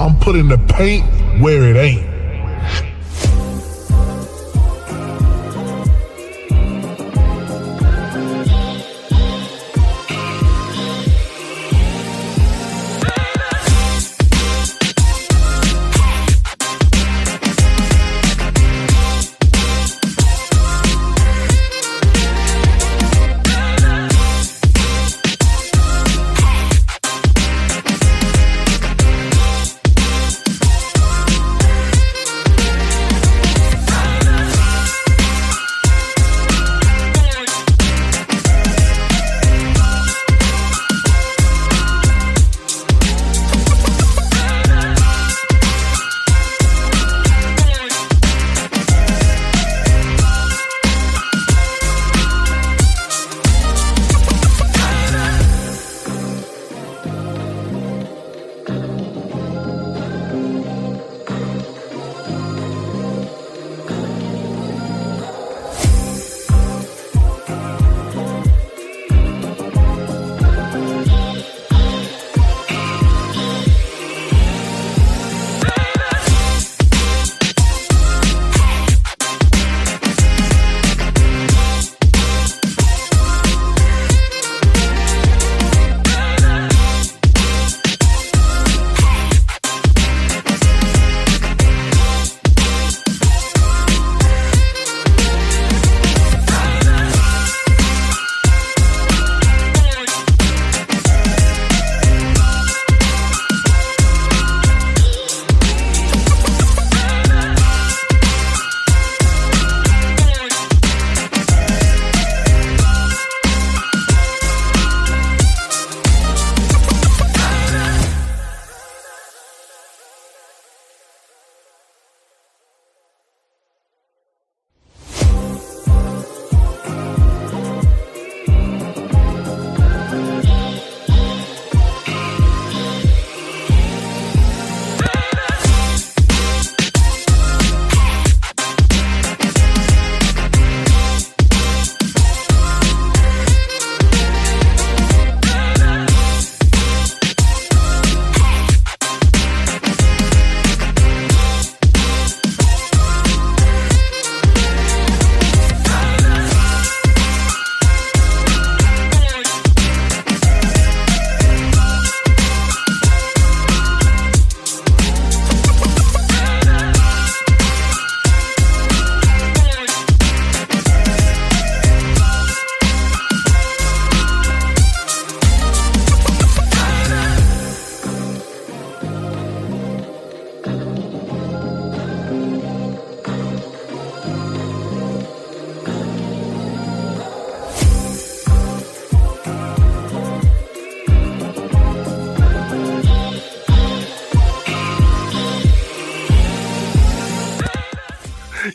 I'm putting the paint where it ain't.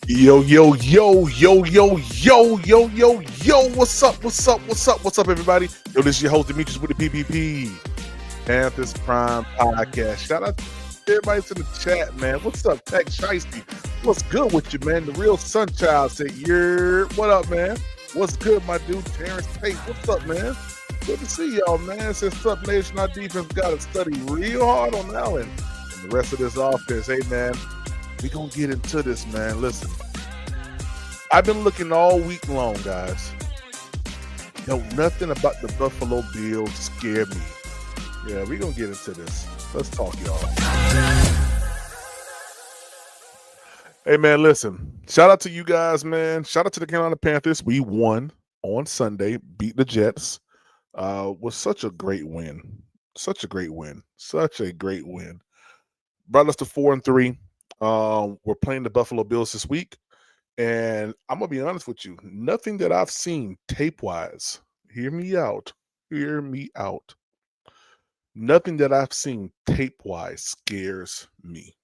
Yo, yo, yo, yo, yo, yo, yo, yo, yo, what's up, everybody? Yo, this is your host, Demetrius with the PPP, Panthers Prime Podcast. Shout out to everybody in the chat, man. What's up, Tech Shiesty? What's good with you, man? The real Sunchild said, what up, man? What's good, my dude, Terrence Tate? What's up, man? Good to see y'all, man. Since Up Nation, our defense got to study real hard on Allen and the rest of this offense. Hey, man, we gonna get into this, man. Listen, I've been looking all week long, guys. Nothing about the Buffalo Bills scare me. Yeah, we gonna get into this. Let's talk, y'all. Hey, man, listen. Shout out to you guys, man. Shout out to the Carolina Panthers. We won on Sunday, beat the Jets. Was such a great win. Such a great win. Brought us to 4-3. We're playing the Buffalo Bills this week. And I'm going to be honest with you. Nothing that I've seen tape-wise, hear me out. Nothing that I've seen tape-wise scares me.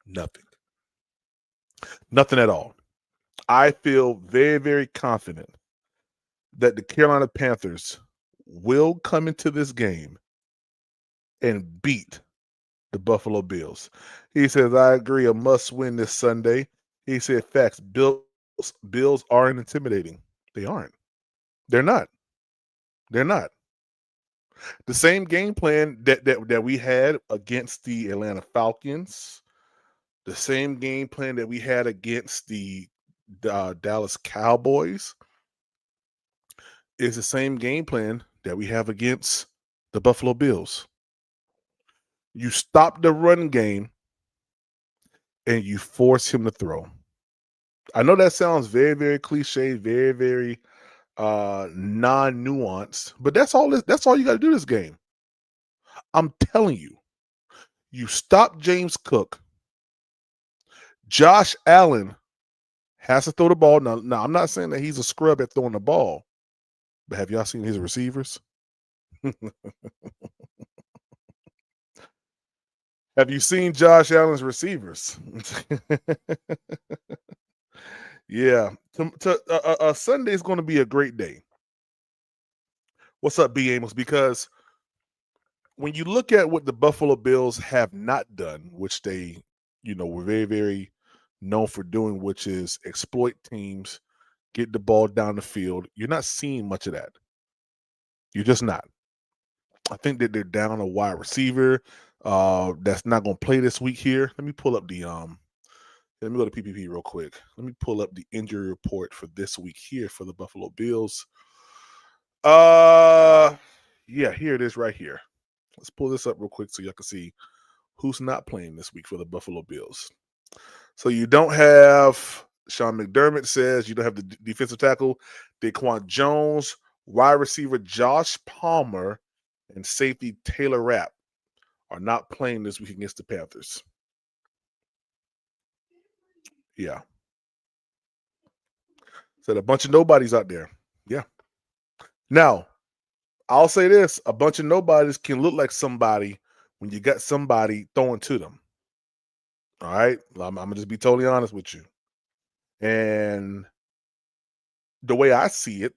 Nothing at all. I feel very, very confident that the Carolina Panthers will come into this game and beat the Buffalo Bills. He says, I agree, a must-win this Sunday. He said, facts, Bills aren't intimidating. They aren't. They're not. The same game plan that we had against the Atlanta Falcons, the same game plan that we had against the Dallas Cowboys is the same game plan that we have against the Buffalo Bills. You stop the run game and you force him to throw. I know that sounds very, very cliche, very, very non-nuanced, but that's all you got to do this game. I'm telling you, you stop James Cook. Josh Allen has to throw the ball. Now I'm not saying that he's a scrub at throwing the ball, but have y'all seen his receivers? Have you seen Josh Allen's receivers? Yeah, Sunday is going to be a great day. What's up, B. Amos? Because when you look at what the Buffalo Bills have not done, which they, were very, very known for doing, which is exploit teams, get the ball down the field, you're not seeing much of that. You're just not. I think that they're down a wide receiver that's not going to play this week here. Let me pull up let me go to PPP real quick. Let me pull up the injury report for this week here for the Buffalo Bills. Yeah, here it is right here. Let's pull this up real quick so y'all can see who's not playing this week for the Buffalo Bills. So you don't have, Sean McDermott says you don't have the defensive tackle, Daquan Jones, wide receiver Josh Palmer, and safety Taylor Rapp are not playing this week against the Panthers. Yeah. So a bunch of nobodies out there. Yeah. Now, I'll say this, a bunch of nobodies can look like somebody when you got somebody throwing to them. All right? I'm going to just be totally honest with you. And the way I see it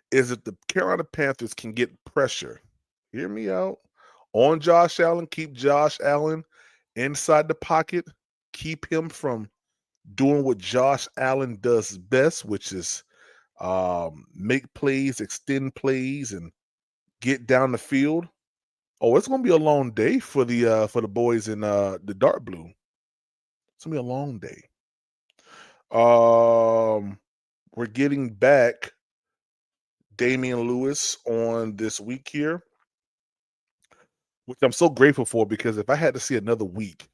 is that the Carolina Panthers can get pressure. Hear me out. On Josh Allen, keep Josh Allen inside the pocket. Keep him from doing what Josh Allen does best, which is make plays, extend plays, and get down the field. Oh, it's gonna be a long day for the boys in the dark blue. It's gonna be a long day. We're getting back Damian Lewis on this week here, which I'm so grateful for because if I had to see another week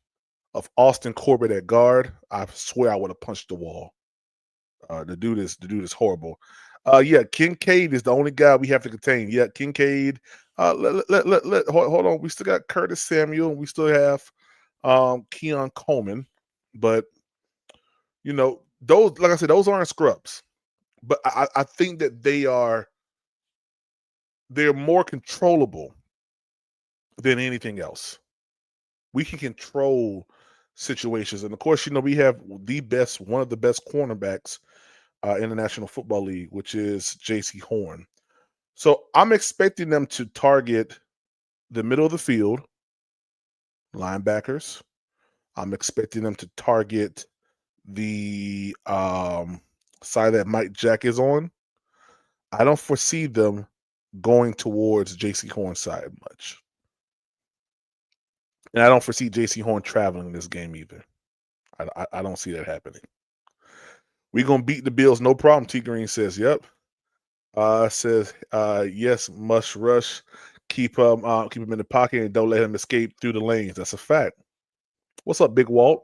of Austin Corbett at guard, I swear I would have punched the wall. The dude is horrible. Yeah, Kincaid is the only guy we have to contain. Yeah, Kincaid. Hold on. We still got Curtis Samuel. We still have Keon Coleman, but those, like I said, those aren't scrubs. But I think that they're more controllable than anything else. We can control situations, and of course, we have one of the best cornerbacks in the National Football League, which is J.C. Horn. So I'm expecting them to target the middle of the field, linebackers. I'm expecting them to target the side that Mike Jack is on. I don't foresee them going towards J.C. Horn's side much. And I don't foresee J.C. Horn traveling this game either. I don't see that happening. We're going to beat the Bills, no problem, T. Green says. Yep. Says, yes, must rush. Keep him in the pocket and don't let him escape through the lanes. That's a fact. What's up, Big Walt?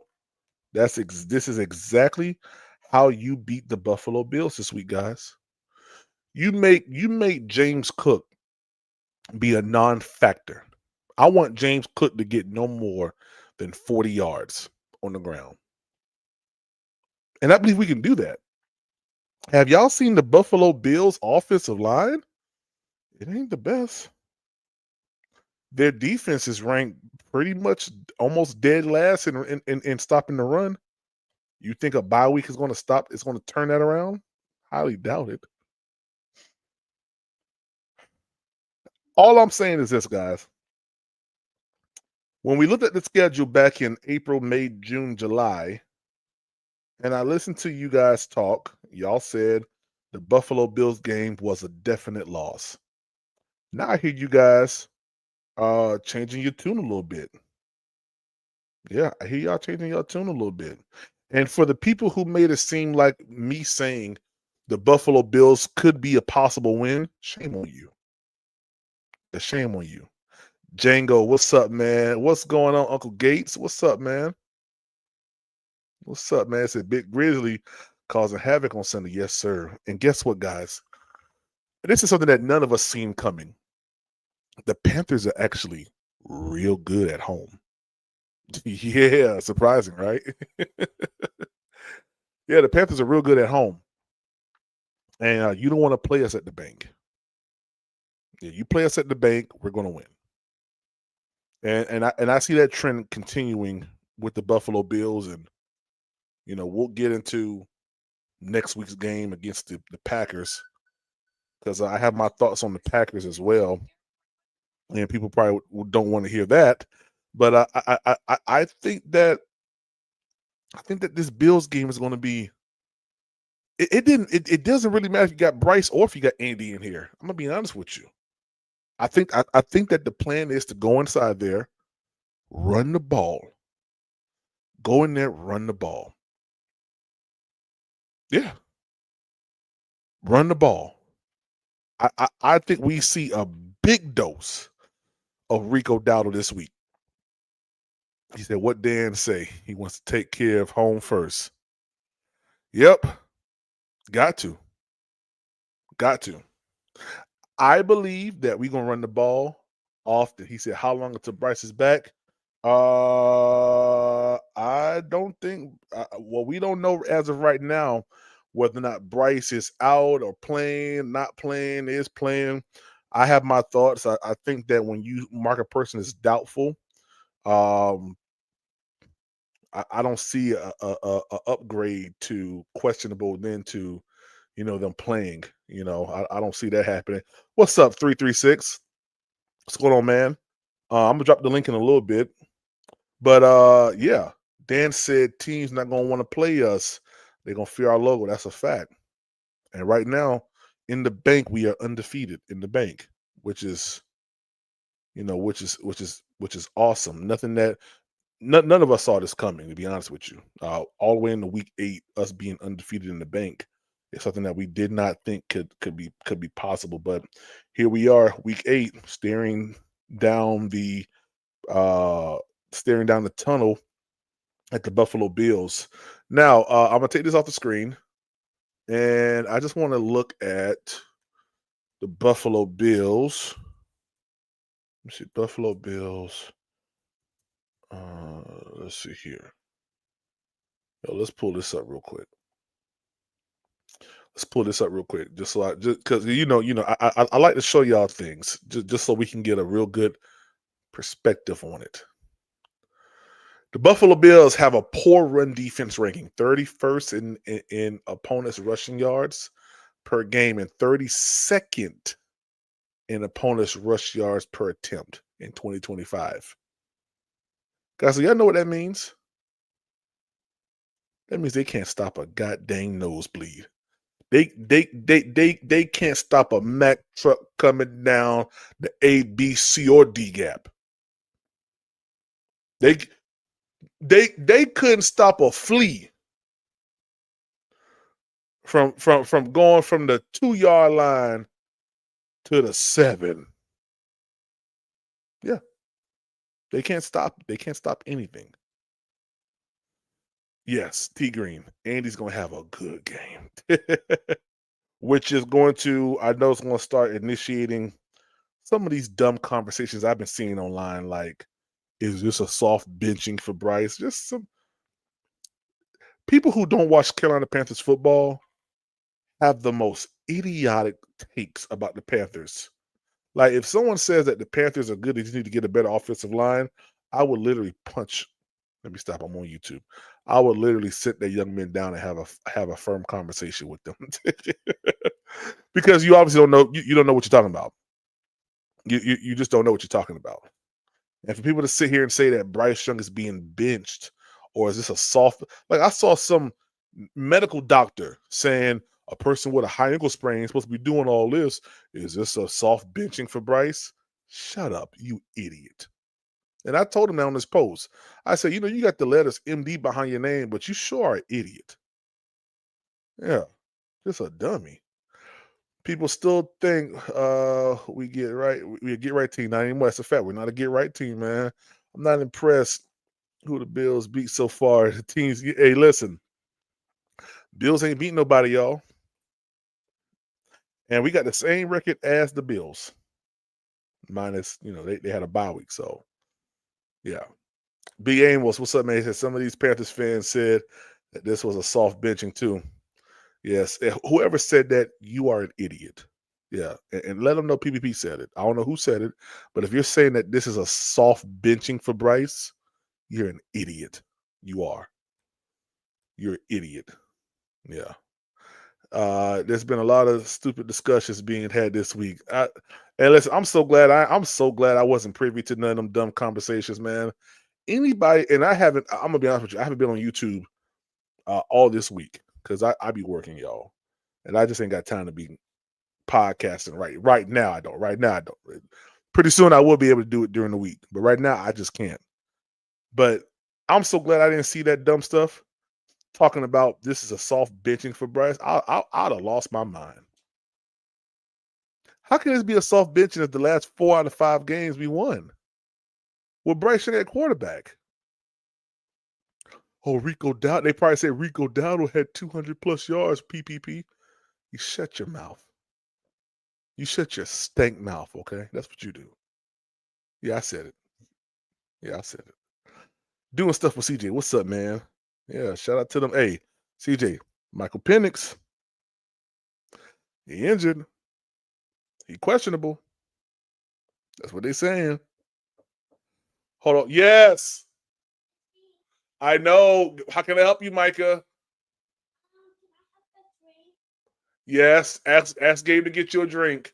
This is exactly how you beat the Buffalo Bills this week, guys. You make James Cook be a non-factor. I want James Cook to get no more than 40 yards on the ground. And I believe we can do that. Have y'all seen the Buffalo Bills offensive line? It ain't the best. Their defense is ranked pretty much almost dead last in stopping the run. You think a bye week is going to stop? It's going to turn that around? Highly doubt it. All I'm saying is this, guys. When we looked at the schedule back in April, May, June, July, and I listened to you guys talk, y'all said the Buffalo Bills game was a definite loss. Now I hear you guys changing your tune a little bit. Yeah, I hear y'all changing your tune a little bit. And for the people who made it seem like me saying the Buffalo Bills could be a possible win, shame on you. A shame on you. Django, what's up, man? What's going on, Uncle Gates? What's up, man? What's up, man? It's a big Grizzly causing havoc on Sunday. Yes, sir. And guess what, guys? This is something that none of us seen coming. The Panthers are actually real good at home. Yeah, surprising, right? Yeah, the Panthers are real good at home. And you don't want to play us at the bank. Yeah, you play us at the bank, we're going to win. And I see that trend continuing with the Buffalo Bills, and we'll get into next week's game against the Packers, because I have my thoughts on the Packers as well, and people probably don't want to hear that, but I think that this Bills game is going to be. It doesn't really matter if you got Bryce or if you got Andy in here. I'm gonna be honest with you. I think that the plan is to go inside there, run the ball, go in there, run the ball. Yeah, run the ball. I think we see a big dose of Rico Dowdle this week. He said, "What Dan say? He wants to take care of home first." Yep, got to. I believe that we're gonna run the ball often. He said, "How long until Bryce is back?" I don't think. Well, we don't know as of right now whether or not Bryce is out or playing, not playing, is playing. I have my thoughts. I think that when you mark a person as doubtful, um, I don't see a upgrade to questionable then to them playing. I don't see that happening. What's up, 336? What's going on, man? I'm gonna drop the link in a little bit. But yeah, Dan said teams not gonna want to play us. They're gonna fear our logo. That's a fact. And right now, in the bank, we are undefeated in the bank, which is which is awesome. None of us saw this coming, to be honest with you. All the way into week 8, us being undefeated in the bank is something that we did not think could be possible. But here we are, week 8, down the staring down the tunnel at the Buffalo Bills. Now, I'm gonna take this off the screen, and I just want to look at the Buffalo Bills. Let me see, Buffalo Bills. Let's see here. Let's pull this up real quick. Just because I like to show y'all things just so we can get a real good perspective on it. The Buffalo Bills have a poor run defense ranking, 31st in opponents' rushing yards per game and 32nd in opponents' rush yards per attempt in 2025. Guys, so y'all know what that means? That means they can't stop a goddamn nosebleed. They can't stop a Mack truck coming down the A, B, C, or D gap. They couldn't stop a flea from going from the 2-yard line to the 7. Yeah. They can't stop anything. Yes, T Green. Andy's gonna have a good game. Which is going to, I know it's gonna start initiating some of these dumb conversations I've been seeing online, like, is this a soft benching for Bryce? Just some people who don't watch Carolina Panthers football have the most idiotic takes about the Panthers. Like, if someone says that the Panthers are good, they just need to get a better offensive line, I would literally punch. Let me stop. I'm on YouTube. I would literally sit that young man down and have a firm conversation with them, because you obviously don't know. You don't know what you're talking about. You just don't know what you're talking about. And for people to sit here and say that Bryce Young is being benched, or is this a soft? Like, I saw some medical doctor saying, A person with a high ankle sprain is supposed to be doing all this. Is this a soft benching for Bryce? Shut up, you idiot. And I told him that on this post. I said, you got the letters MD behind your name, but you sure are an idiot. Yeah, just a dummy. People still think we get right. We a get right team. Not anymore. That's a fact. We're not a get right team, man. I'm not impressed who the Bills beat so far. The teams. Hey, listen, Bills ain't beat nobody, y'all. And we got the same record as the Bills, minus they had a bye week. So yeah. B. Amos, what's up, man? He said some of these Panthers fans said that this was a soft benching too. Yes, whoever said that, you are an idiot. Yeah, and let them know PPP said it. I don't know who said it, but if you're saying that this is a soft benching for Bryce, you're an idiot. You are. You're an idiot. Yeah. There's been a lot of stupid discussions being had this week. And listen, I'm so glad I wasn't privy to none of them dumb conversations, man. Anybody, and I'm gonna be honest with you, I haven't been on YouTube all this week because I be working, y'all, and I just ain't got time to be podcasting right now. I don't. Right now, I don't. Pretty soon, I will be able to do it during the week, but right now, I just can't. But I'm so glad I didn't see that dumb stuff talking about this is a soft benching for Bryce. I'd have lost my mind. How can this be a soft benching if the last 4 out of 5 games we won? Well, Bryce should at quarterback. Oh, Rico Dowdle. They probably said Rico Dowdle had 200 plus yards, PPP. You shut your mouth. You shut your stank mouth, okay? That's what you do. Yeah, I said it. Yeah, I said it. Doing stuff with CJ. What's up, man? Yeah, shout out to them. Hey, CJ, Michael Penix. He injured. He questionable. That's what they saying. Hold on. Yes. I know. How can I help you, Micah? Yes. Ask Gabe to get you a drink.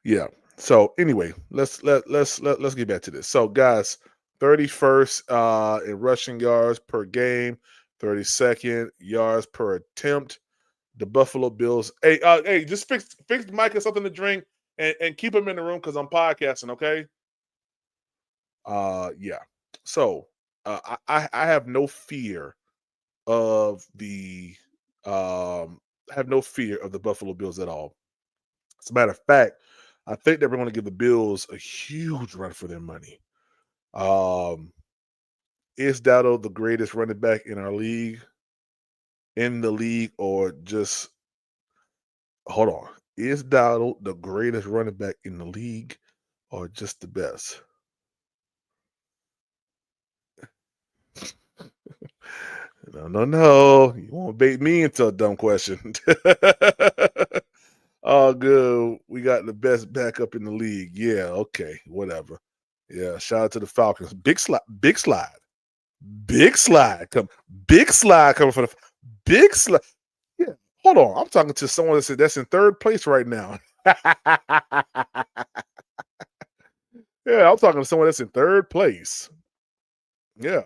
Yeah. So anyway, let's get back to this. So guys, 31st in rushing yards per game, 32nd yards per attempt. The Buffalo Bills. Hey, just fix Micah something to drink and keep him in the room because I'm podcasting, okay? Yeah. So I have no fear of the I have no fear of the Buffalo Bills at all. As a matter of fact, I think that we're going to give the Bills a huge run for their money. Is Dowdle the greatest running back in the league, or just hold on? Is Dowdle the greatest running back in the league, or just the best? No. You won't bait me into a dumb question. Oh, good. We got the best backup in the league. Yeah, okay, whatever. Yeah, shout out to the Falcons. Big slide. Big slide. Big slide coming from the big slide. Yeah, hold on. I'm talking to someone that's in third place right now. Yeah, I'm talking to someone that's in third place. Yeah,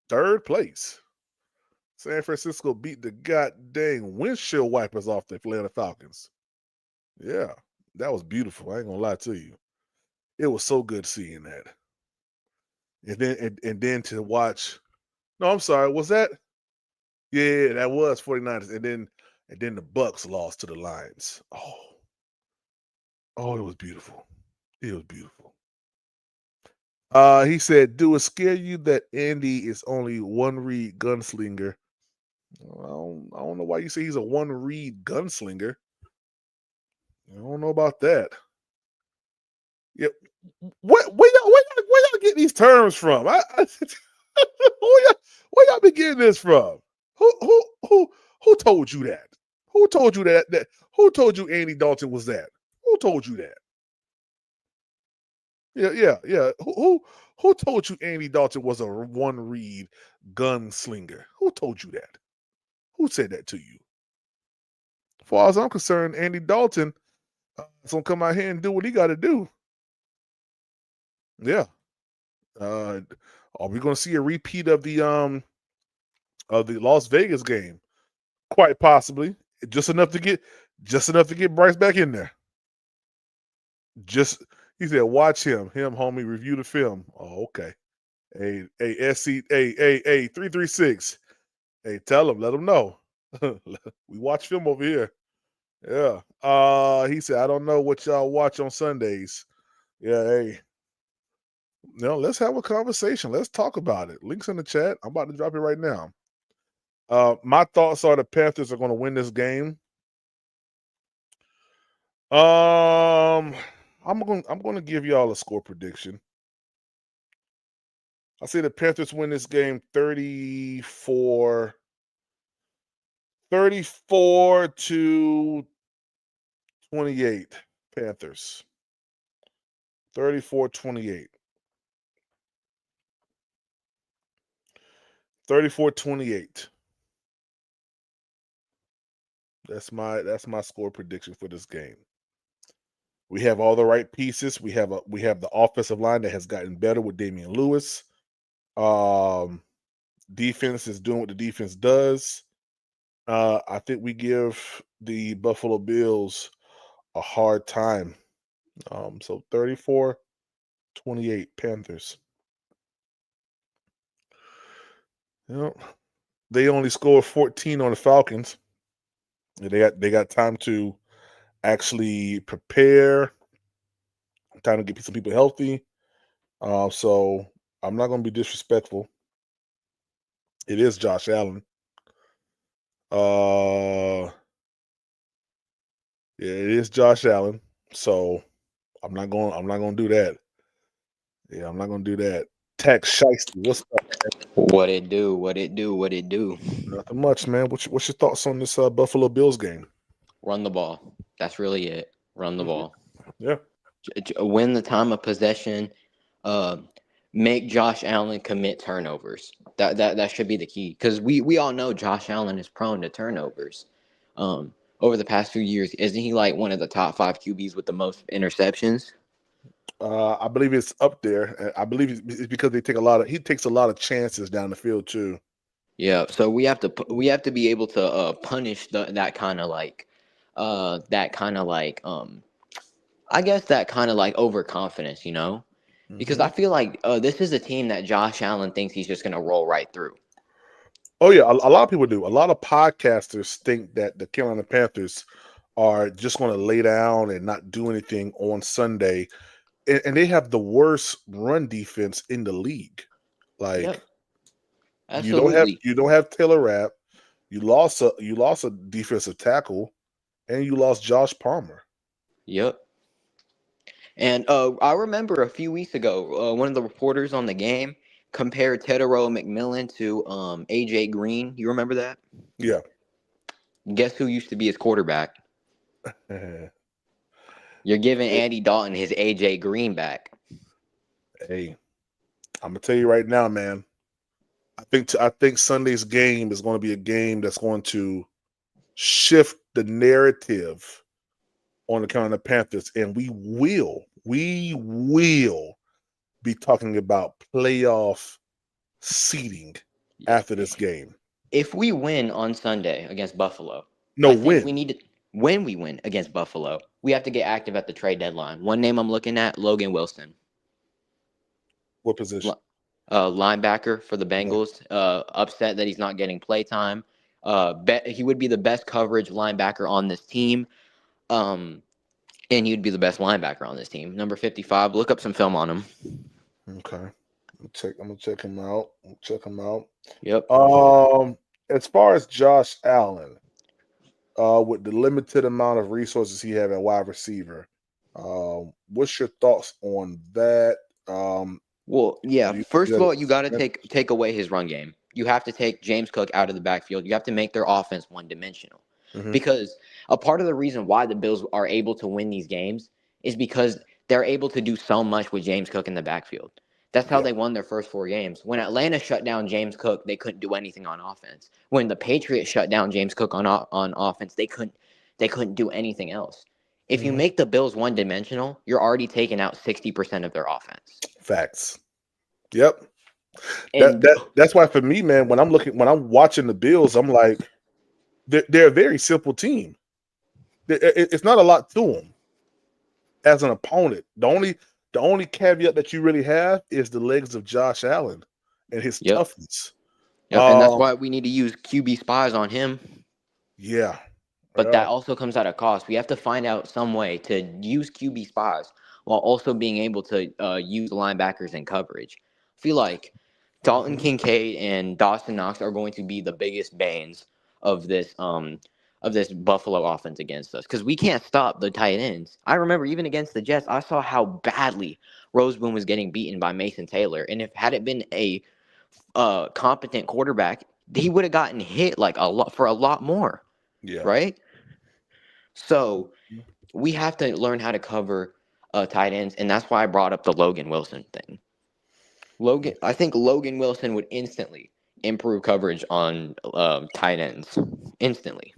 third place. San Francisco beat the god dang windshield wipers off the Atlanta Falcons. Yeah, that was beautiful. I ain't gonna lie to you. It was so good seeing that. And then to watch. No, I'm sorry. Was that? Yeah, that was 49ers. And then the Bucks lost to the Lions. Oh, it was beautiful. It was beautiful. He said, "Do it scare you that Andy is only one read gunslinger?" I don't know why you say he's a one read gunslinger. I don't know about that. Yeah, where y'all get these terms from? Where y'all be getting this from? Who told you that? Who told you that? Who told you Andy Dalton was that? Who told you that? Yeah. Who told you Andy Dalton was a one read gunslinger? Who told you that? Who said that to you? As far as I'm concerned, Andy Dalton is gonna come out here and do what he got to do. Yeah. Are we gonna see a repeat of the of the Las Vegas game, quite possibly, just enough to get Bryce back in there. Just he said, watch him, homie, review the film. Oh, okay. Hey, SC, hey, 336. Hey, tell him, let him know. We watch film over here. Yeah. He said, I don't know what y'all watch on Sundays. Yeah, hey. Let's have a conversation. Let's talk about it. Links in the chat. I'm about to drop it right now. My thoughts are the Panthers are going to win this game. I'm going to give y'all a score prediction. I say the Panthers win this game 34 to 28. Panthers. 34-28. 34-28. That's my score prediction for this game. We have all the right pieces. We have the offensive line that has gotten better with Damian Lewis. Defense is doing what the defense does. I think we give the Buffalo Bills a hard time. So 34-28 Panthers. They only scored 14 on the Falcons. They got time to actually prepare, time to get some people healthy. So I'm not going to be disrespectful. It is Josh Allen. Yeah, it is Josh Allen. So I'm not going to do that. Yeah, I'm not going to do that. Tax Shiesty, what's up, man? What it do? What it do? What it do? Nothing much, man. What's your thoughts on this Buffalo Bills game? Run the ball. That's really it. Run the ball. Yeah. Win the time of possession. Make Josh Allen commit turnovers. That should be the key, because we all know Josh Allen is prone to turnovers. Over the past few years, isn't he like one of the top 5 QBs with the most interceptions? I believe it's up there. I believe it's because he takes a lot of chances down the field too. Yeah, so we have to be able to punish that kind of like I guess that kind of like overconfidence, because I feel like this is a team that Josh Allen thinks he's just gonna roll right through. Oh yeah, a lot of people do. A lot of podcasters think that the Carolina Panthers are just going to lay down and not do anything on Sunday, and they have the worst run defense in the league. Like, Yep, absolutely. you don't have Taylor Rapp. You lost a defensive tackle, and you lost Josh Palmer. Yep. And I remember a few weeks ago, one of the reporters on the game compared Tedero McMillan to AJ Green. You remember that? Yeah. Guess who used to be his quarterback? You're giving Andy Dalton his AJ Green back. Hey, I'm gonna tell you right now, man. I think Sunday's game is going to be a game that's going to shift the narrative on the Carolina Panthers, and we will be talking about playoff seeding after this game. If we win on Sunday against Buffalo, when we win against Buffalo, we have to get active at the trade deadline. One name I'm looking at, Logan Wilson. What position? Linebacker for the Bengals. Upset that he's not getting play time. He would be the best coverage linebacker on this team. And he'd be the best linebacker on this team. Number 55. Look up some film on him. Okay. I'm gonna check him out. Yep. As far as Josh Allen, with the limited amount of resources he had at wide receiver, what's your thoughts on that? Well, yeah. First of all, you got to take away his run game. You have to take James Cook out of the backfield. You have to make their offense one-dimensional. Mm-hmm. Because a part of the reason why the Bills are able to win these games is because they're able to do so much with James Cook in the backfield. That's how they won their first 4 games. When Atlanta shut down James Cook, they couldn't do anything on offense. When the Patriots shut down James Cook on offense, they couldn't do anything else. If you make the Bills one-dimensional, you're already taking out 60% of their offense. Facts. Yep. And That's why for me, man, when I'm watching the Bills, I'm like, they're a very simple team. It's not a lot to them as an opponent. The only caveat that you really have is the legs of Josh Allen and his yep, toughness. yep, and that's why we need to use QB spies on him. Yeah. But that also comes at a cost. We have to find out some way to use QB spies while also being able to use linebackers in coverage. I feel like Dalton Kincaid and Dawson Knox are going to be the biggest banes of this Buffalo offense against us because we can't stop the tight ends. I remember even against the Jets, I saw how badly Roseboom was getting beaten by Mason Taylor, and if had it been a competent quarterback, he would have gotten hit like a lot more, Yeah. right? So we have to learn how to cover tight ends, and that's why I brought up the Logan Wilson thing. I think Logan Wilson would instantly improve coverage on tight ends instantly.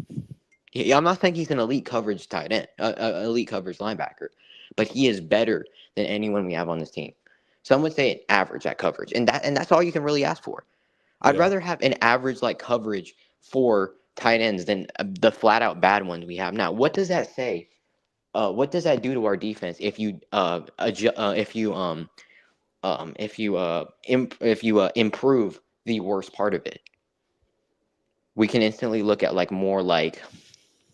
I'm not saying he's an elite coverage tight end, elite coverage linebacker, but he is better than anyone we have on this team. Some would say an average at coverage, and that's all you can really ask for. I'd Yeah. rather have an average like coverage for tight ends than the flat out bad ones we have now. What does that say? What does that do to our defense if you improve the worst part of it? We can instantly look at like more like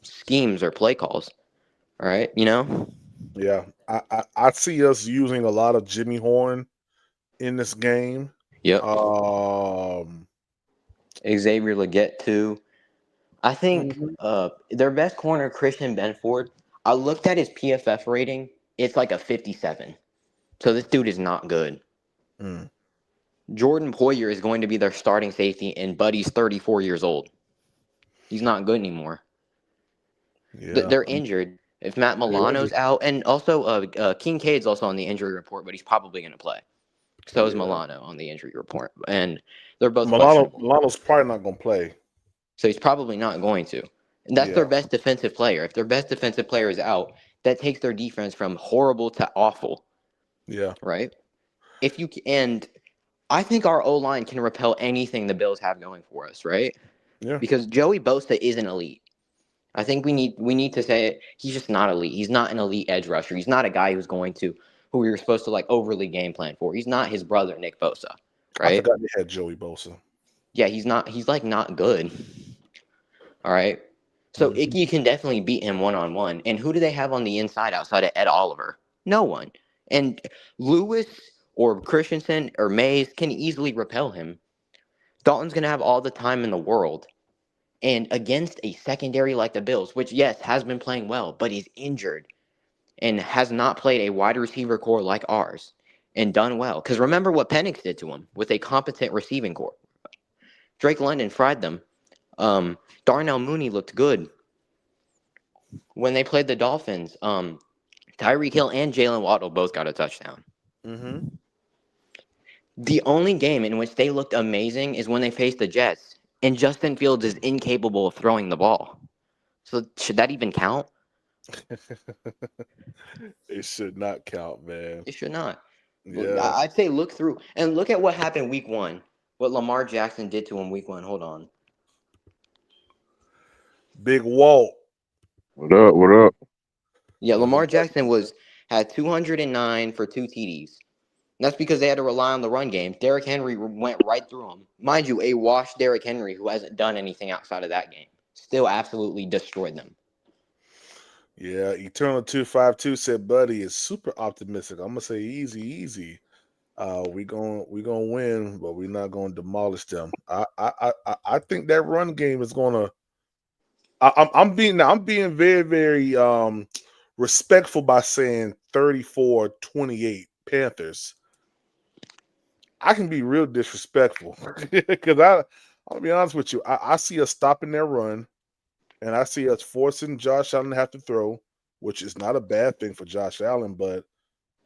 schemes or play calls. All right, you know. Yeah. I see us using a lot of Jimmy Horn in this game. Yep. Um Xavier Leggett too. I think mhm. their best corner, Christian Benford. I looked at his PFF rating. It's like a 57. So this dude is not good. Mm. Jordan Poyer is going to be their starting safety, and Buddy's 34 years old. He's not good anymore. Yeah. They're injured. If Matt They're Milano's injured. out, and also Kincaid's also on the injury report, but he's probably going to play. So is Yeah. Milano on the injury report, and they're both questionable. Milano's probably not gonna play. So he's probably not going to. And that's Yeah. their best defensive player. If their best defensive player is out, that takes their defense from horrible to awful, Yeah. right? And I think our O line can repel anything the Bills have going for us, right? Yeah. Because Joey Bosa is an elite. I think we need to say it. He's just not elite. He's not an elite edge rusher. He's not a guy who we were supposed to like overly game plan for. He's not his brother Nick Bosa, I right? forgot they had Joey Bosa. Yeah, he's not. He's like not good. All right. So you can definitely beat him one-on-one. And who do they have on the inside outside of Ed Oliver? No one. And Lewis or Christensen or Mays can easily repel him. Dalton's going to have all the time in the world. And against a secondary like the Bills, which, yes, has been playing well, but he's injured and has not played a wide receiver core like ours and done well. Because remember what Penix did to him with a competent receiving core. Drake London fried them. Darnell Mooney looked good. When they played the Dolphins, Tyreek Hill and Jalen Waddle both got a touchdown. Mm-hmm. The only game in which they looked amazing is when they faced the Jets, and Justin Fields is incapable of throwing the ball. So should that even count? It should not count, man. It should not. Yeah. I'd say look through and look at what happened week 1. What Lamar Jackson did to him week 1. Hold on. Big Walt. What up? What up? Yeah, Lamar Jackson had 209 for 2 TDs. That's because they had to rely on the run game. Derrick Henry went right through him. Mind you, a washed Derrick Henry who hasn't done anything outside of that game still absolutely destroyed them. Yeah, Eternal 252 said Buddy is super optimistic. I'm gonna say easy. We gonna win, but we're not gonna demolish them. I think that run game is gonna. I'm being very very respectful by saying 34-28 Panthers. I can be real disrespectful because I'll be honest with you. I see us stopping their run, and I see us forcing Josh Allen to have to throw, which is not a bad thing for Josh Allen, but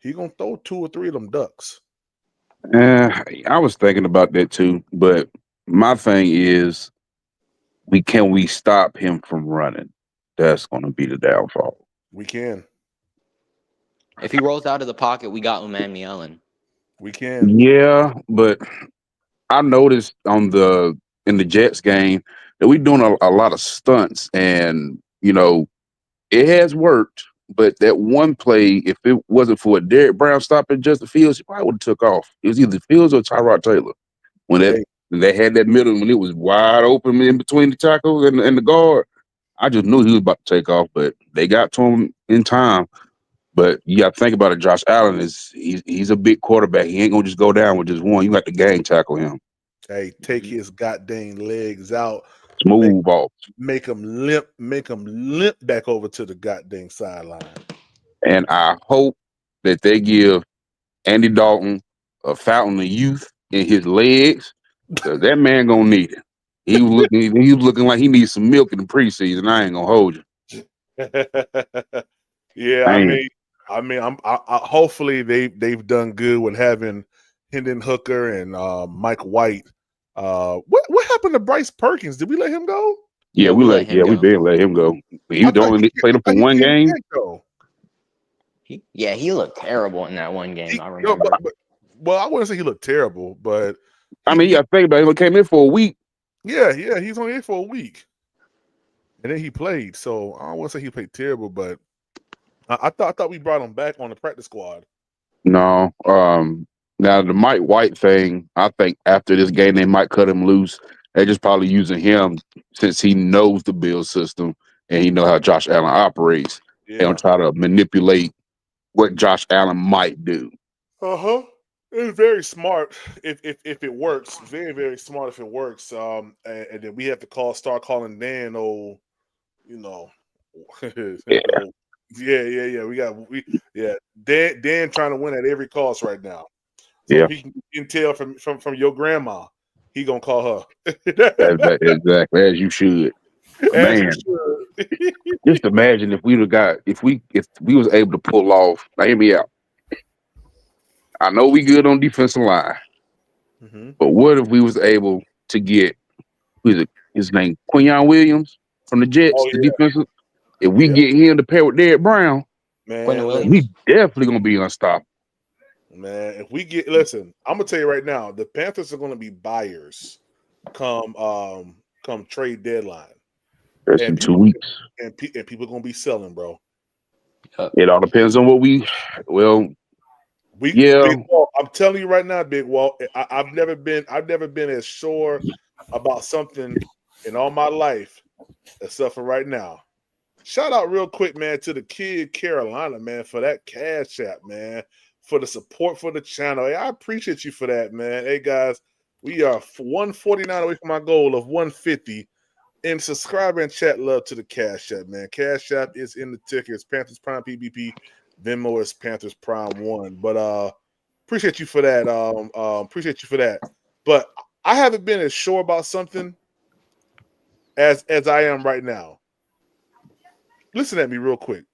he gonna throw 2 or 3 of them ducks. I was thinking about that too, but my thing is, we stop him from running? That's going to be the downfall. We can. If he rolls out of the pocket, we got Emmanuel Allen. We can. Yeah, but I noticed in the Jets game that we're doing a lot of stunts, and it has worked. But that one play, if it wasn't for a Derek Brown stopping Justin Fields, he probably would have took off. It was either Fields or Tyrod Taylor when they had that middle when it was wide open in between the tackle and the guard. I just knew he was about to take off, but they got to him in time. But you got to think about it. Josh Allen he's a big quarterback. He ain't gonna just go down with just one. You got to gang tackle him. Hey, take his goddamn legs out. Smooth off. Make him limp back over to the goddamn sideline. And I hope that they give Andy Dalton a fountain of youth in his legs, because that man gonna need it. He was looking like he needs some milk in the preseason. I ain't gonna hold you. Yeah, Man. I mean, hopefully they've done good with having Hendon Hooker and Mike White. What happened to Bryce Perkins? Did we let him go? Yeah, we did let him go. He only played him for one game. He looked terrible in that one game. I remember. Well, I wouldn't say he looked terrible, but I mean, you got to think about it. He came in for a week. Yeah, he's only in for a week, and then he played. So I don't want to say he played terrible, but I thought we brought him back on the practice squad. No, now the Mike White thing, I think after this game they might cut him loose. They're just probably using him since he knows the Bill system and he know how Josh Allen operates. Yeah. They don't try to manipulate what Josh Allen might do. It's very smart if it works. Very, very smart if it works. And then we have to start calling Dan Yeah. Dan trying to win at every cost right now. So he can tell from your grandma, he gonna call her. Exactly, as you should. Man, just imagine if we was able to pull off. Now hear me out. I know we good on defensive line, but what if we was able to get his name Quinyon Williams from the Jets, the defensive? If we get him to pair with Derek Brown, man, we definitely gonna be unstoppable. Man, if we listen, I'm gonna tell you right now, the Panthers are gonna be buyers come trade deadline. That's in 2 weeks, and people are gonna be selling, bro. It all depends on what we. Big Walt, I'm telling you right now, Big Walt. I've never been as sure about something in all my life except for right now. Shout out real quick, man, to the kid Carolina, man, for that cash app, man, for the support for the channel. Hey, I appreciate you for that, man. Hey, guys, we are 149 away from our goal of 150. And subscribe and chat love to the Cash App, man. Cash App is in the ticker. It's Panthers Prime PBP. Venmo is Panthers Prime 1. But appreciate you for that. Appreciate you for that. But I haven't been as sure about something as I am right now. Listen at me real quick,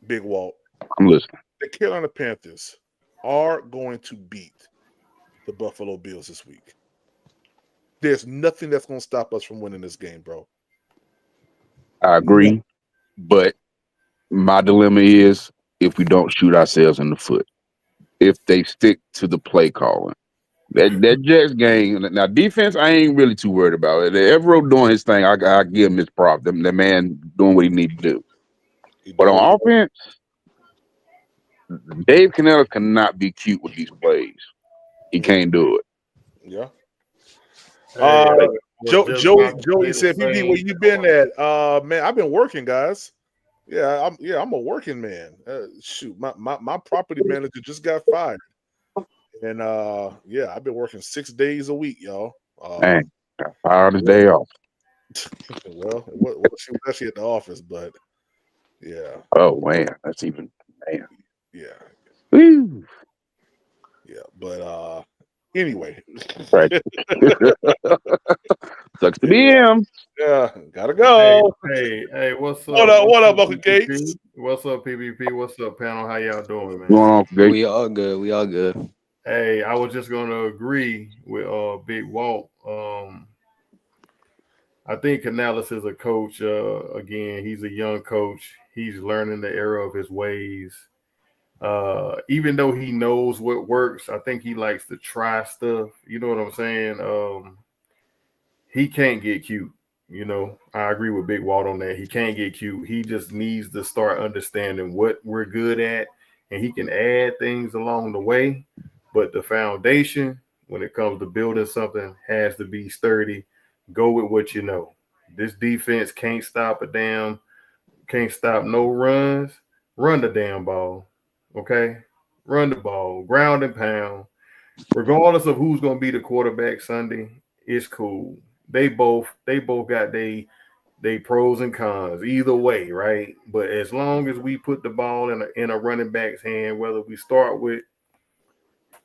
Big Walt. I'm listening. The Carolina Panthers are going to beat the Buffalo Bills this week. There's nothing that's going to stop us from winning this game, bro. I agree, but my dilemma is if we don't shoot ourselves in the foot, if they stick to the play calling. That Jets game, now defense, I ain't really too worried about it. Evero doing his thing, I give him his prop. That man doing what he need to do. But on offense, Dave Canella cannot be cute with these plays. He can't do it. Yeah. Joey said, "PP, where you been at?" Man, I've been working, guys. Yeah, I'm a working man. Shoot, my property manager just got fired, and I've been working 6 days a week, y'all. Man, got fired his day off. Well, she was actually at the office, but yeah. Oh man, that's even man. Yeah. Woo. Yeah, but anyway. Right. Sucks to be him. Yeah, gotta go. Hey, what's up? What up, Uncle Gates? What's up, PBP? What's up, panel? How y'all doing, man? Going on, Gates? We all good. Hey, I was just gonna agree with Big Walt. I think Canales is a coach. Again, he's a young coach. He's learning the era of his ways. Even though he knows what works, I think he likes to try stuff. You know what I'm saying? He can't get cute. You know, I agree with Big Walt on that. He can't get cute. He just needs to start understanding what we're good at, and he can add things along the way. But the foundation, when it comes to building something, has to be sturdy. Go with what you know. This defense can't stop no runs. Run the damn ball. Okay? Run the ball. Ground and pound. Regardless of who's going to be the quarterback Sunday, it's cool. They both got they pros and cons either way, right? But as long as we put the ball in a running back's hand, whether we start with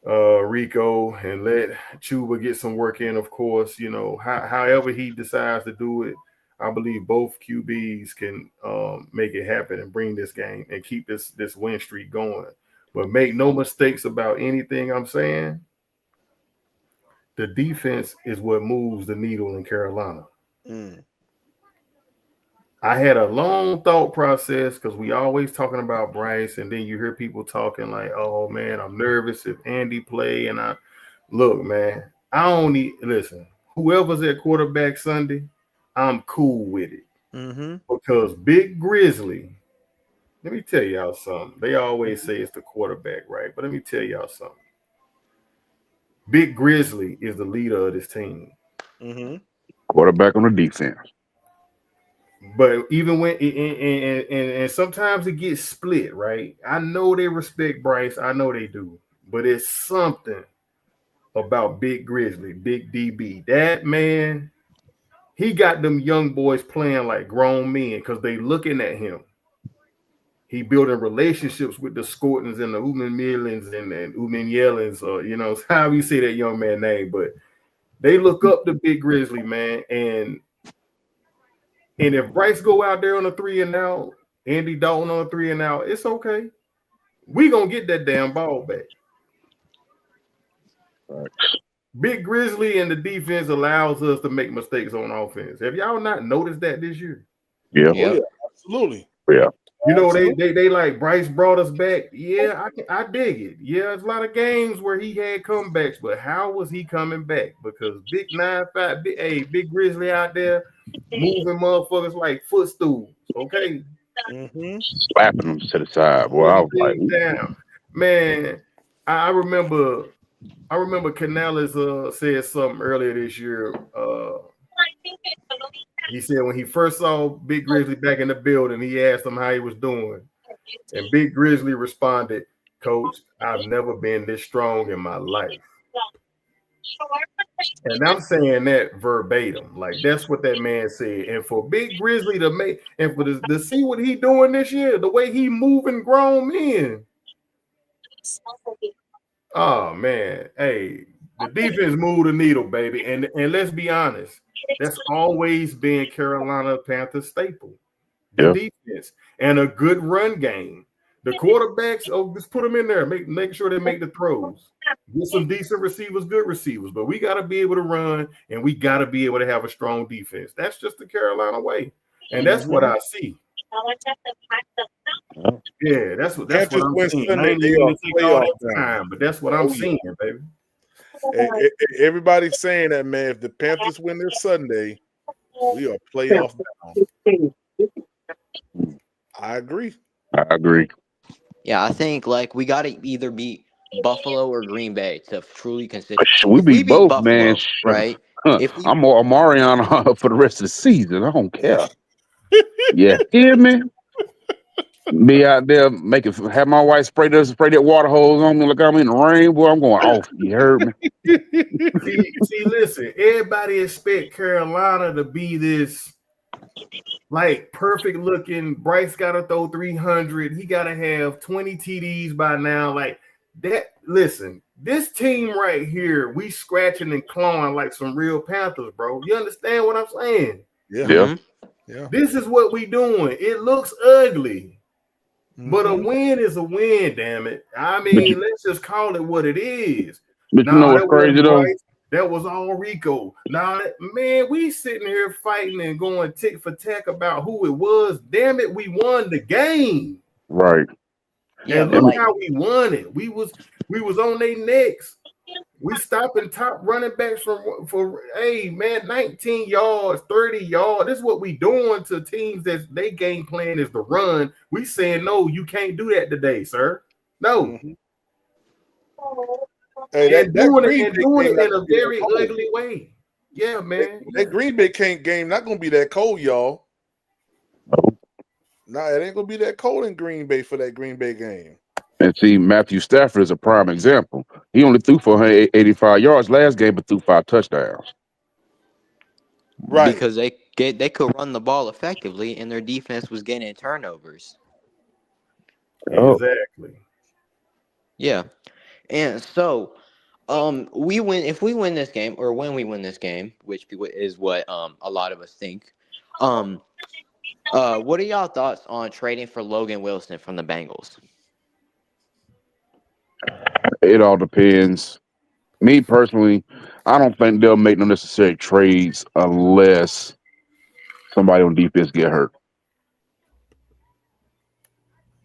Rico and let Chuba get some work in, of course, you know, however he decides to do it, I believe both QBs can make it happen and bring this game and keep this win streak going. But make no mistakes about anything I'm saying. The defense is what moves the needle in Carolina. I had a long thought process because we always talking about Bryce, and then you hear people talking like, "Oh man, I'm nervous if Andy play." And I look, man, I don't need listen. Whoever's at quarterback Sunday, I'm cool with it because Big Grizzly. Let me tell y'all something. They always say it's the quarterback, right? But let me tell y'all something. Big Grizzly is the leader of this team. Quarterback on the defense. But even when and sometimes it gets split, right? I know they respect Bryce. I know they do. But it's something about Big Grizzly, Big DB. That man, he got them young boys playing like grown men because they looking at him. He building relationships with the Scortons and the Uman and Uman Yellins, or you know, how you say that young man's name, but they look up to Big Grizzly, man. And if Bryce go out there on a 3 and out, Andy Dalton on a 3 and out, it's okay. We gonna get that damn ball back. Right. Big Grizzly and the defense allows us to make mistakes on offense. Have y'all not noticed that this year? Yeah. Oh, yeah, absolutely. Yeah. You know, they like Bryce brought us back. Yeah, I dig it. Yeah, there's a lot of games where he had comebacks, but how was he coming back? Because Big 9-5, Big Grizzly out there moving motherfuckers like footstools. Okay, Slapping them to the side. Boy, I was like, damn, man. I remember Canales said something earlier this year. He said when he first saw Big Grizzly back in the building, he asked him how he was doing. And Big Grizzly responded, "Coach, I've never been this strong in my life." And I'm saying that verbatim. Like, that's what that man said. And for Big Grizzly to make, and for this, to see what he doing this year, the way he moving grown men. Oh, man. Hey, the defense moved the needle, baby. And let's be honest. That's always been Carolina Panthers staple. The defense and a good run game. The quarterbacks, just put them in there. Make sure they make the throws. Get some decent receivers, good receivers. But we got to be able to run, and we got to be able to have a strong defense. That's just the Carolina way. And that's what I see. Yeah, that's what I'm seeing. I ain't even take all that time, but that's what I'm seeing, baby. Everybody's saying that, man. If the Panthers win their Sunday, we are playoff bound. I agree. Yeah, I think like we got to either beat Buffalo or Green Bay to truly consider. We beat both, Buffalo, man. Right? I'm Mariano for the rest of the season. I don't care. Yeah, hear me? Be out there have my wife spray that water hose on me like I'm in the rain, boy. I'm going off. You heard me? see, listen. Everybody expect Carolina to be this like perfect looking. Bryce got to throw 300. He got to have 20 TDs by now. Like that. Listen, this team right here, we scratching and clawing like some real Panthers, bro. You understand what I'm saying? Yeah. This is what we doing. It looks ugly. But a win is a win, damn it. I mean, let's just call it what it is. But you know what's crazy, though? That was all Rico. Now, man, we sitting here fighting and going tick for tack about who it was. Damn it, we won the game. Right. Yeah, and but look like, how we won it. We was on their necks. We stopping top running backs for hey man, 19 yards, 30 yards. This is what we doing to teams that they game plan is to run. We saying no, you can't do that today, sir. No. Mm-hmm. Hey, And that doing Green it Bay game not in a gonna be that very cold. ugly way. Yeah, man. That Green Bay game not gonna be that cold, y'all. Oh. Nah, it ain't gonna be that cold in Green Bay for that Green Bay game. And see, Matthew Stafford is a prime example. He only threw for 185 yards last game, but threw 5 touchdowns. Right. because they could run the ball effectively, and their defense was getting turnovers. Exactly. Yeah, and so we win if we win this game, or when we win this game, which is what a lot of us think. What are y'all thoughts on trading for Logan Wilson from the Bengals? It all depends. Me personally, I don't think they'll make no necessary trades unless somebody on defense get hurt.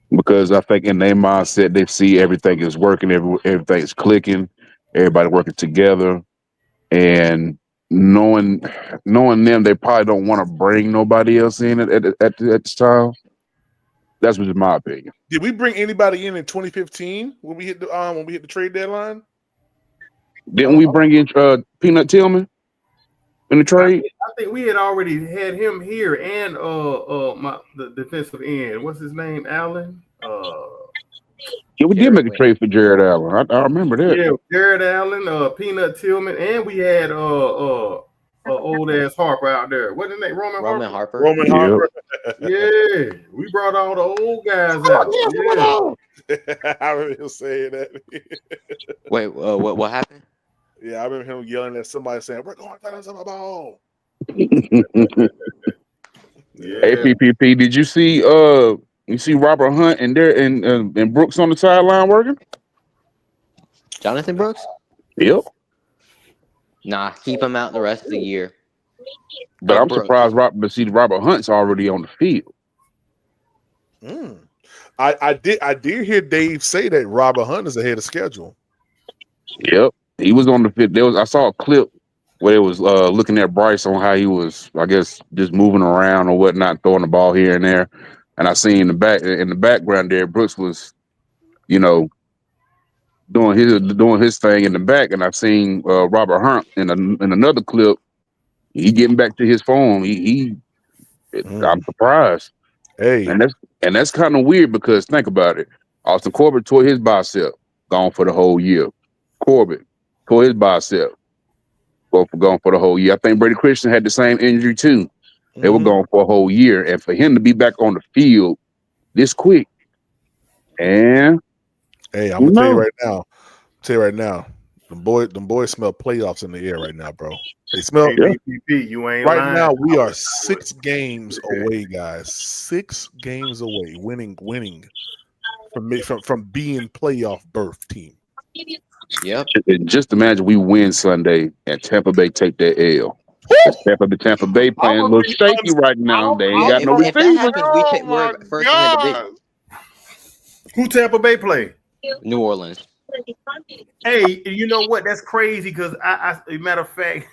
Because I think in their mindset, they see everything is working, everything's clicking, everybody working together, and knowing them, they probably don't want to bring nobody else in at this time. That's just my opinion. Did we bring anybody in 2015 when we hit the trade deadline? Didn't we bring in Peanut Tillman in the trade? I think we had already had him here, and the defensive end. What's his name? Allen. Yeah, we did Jared make a Wayne. trade for Jared Allen. I remember that. Yeah, Jared Allen, Peanut Tillman, and we had old ass Harper out there. What's his name? Roman Harper. Roman Yeah. Harper. Yeah, we brought all the old guys out. Yeah. I remember him saying that. Wait, what happened? Yeah, I remember him yelling at somebody saying, "We're going to the ball." Yeah. Hey, PPP, did you see Robert Hunt and Brooks on the sideline working? Jonathan Brooks? Yep. Nah, keep him out the rest of the year. But I'm Brooks. surprised Robert Hunt's already on the field. I did hear Dave say that Robert Hunt is ahead of schedule. Yep. He was on the field. I saw a clip where it was looking at Bryce on how he was, I guess, just moving around or whatnot, throwing the ball here and there. And I seen in the background there, Brooks was, doing his thing in the back, and I've seen Robert Hunt in another clip. He getting back to his form. I'm surprised. Hey, and that's kind of weird because think about it. Austin Corbett tore his bicep, gone for the whole year. Corbett tore his bicep, gone for the whole year. I think Brady Christian had the same injury too. They were gone for a whole year, and for him to be back on the field this quick, and hey, I'm gonna tell you right now. Them boys smell playoffs in the air right now, bro. They smell. Hey, PPP, you ain't Right lying. now, we are 6 games away, guys. 6 games away, winning from being playoff berth team. Yep. just imagine we win Sunday and Tampa Bay take that L. Tampa Bay playing a little shaky right now. They ain't got no If that receivers. happens, we're first in the division. Who Tampa Bay play? New Orleans. Hey, you know what? That's crazy because I matter of fact,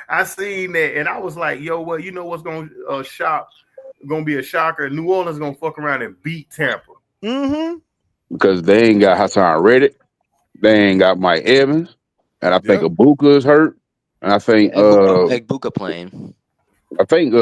I seen that and I was like, yo, well, you know what's going to be a shocker? New Orleans going to fuck around and beat Tampa. Because they ain't got Hassan Reddick, they ain't got Mike Evans, and I think Ibuka is hurt, and I think Ibuka playing. I think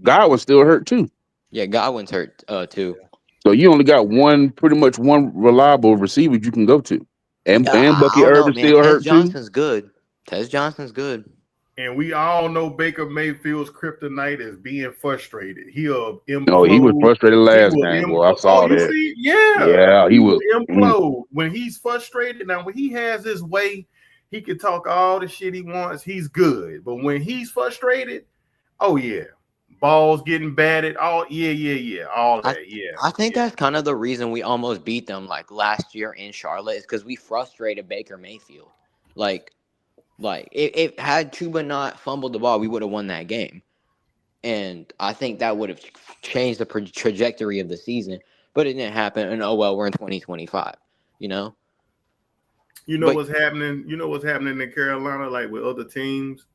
Godwin's still hurt too. Yeah, Godwin's hurt too. So you only got pretty much one reliable receiver you can go to. And Bucky Irvin's still hurt Johnson's good. Tez Johnson's good. And we all know Baker Mayfield's kryptonite is being frustrated. He'll implode. No, he was frustrated last game. Well, I saw that. See? Yeah. Yeah, he will implode when he's frustrated. Now, when he has his way, he can talk all the shit he wants. He's good. But when he's frustrated, oh yeah. Balls getting batted, all all that, I think that's kind of the reason we almost beat them like last year in Charlotte is because we frustrated Baker Mayfield. Like if had Chuba not fumbled the ball, we would have won that game, and I think that would have changed the trajectory of the season. but it didn't happen. And oh well, we're in 2025. You know. What's happening? You know what's happening in Carolina, like with other teams.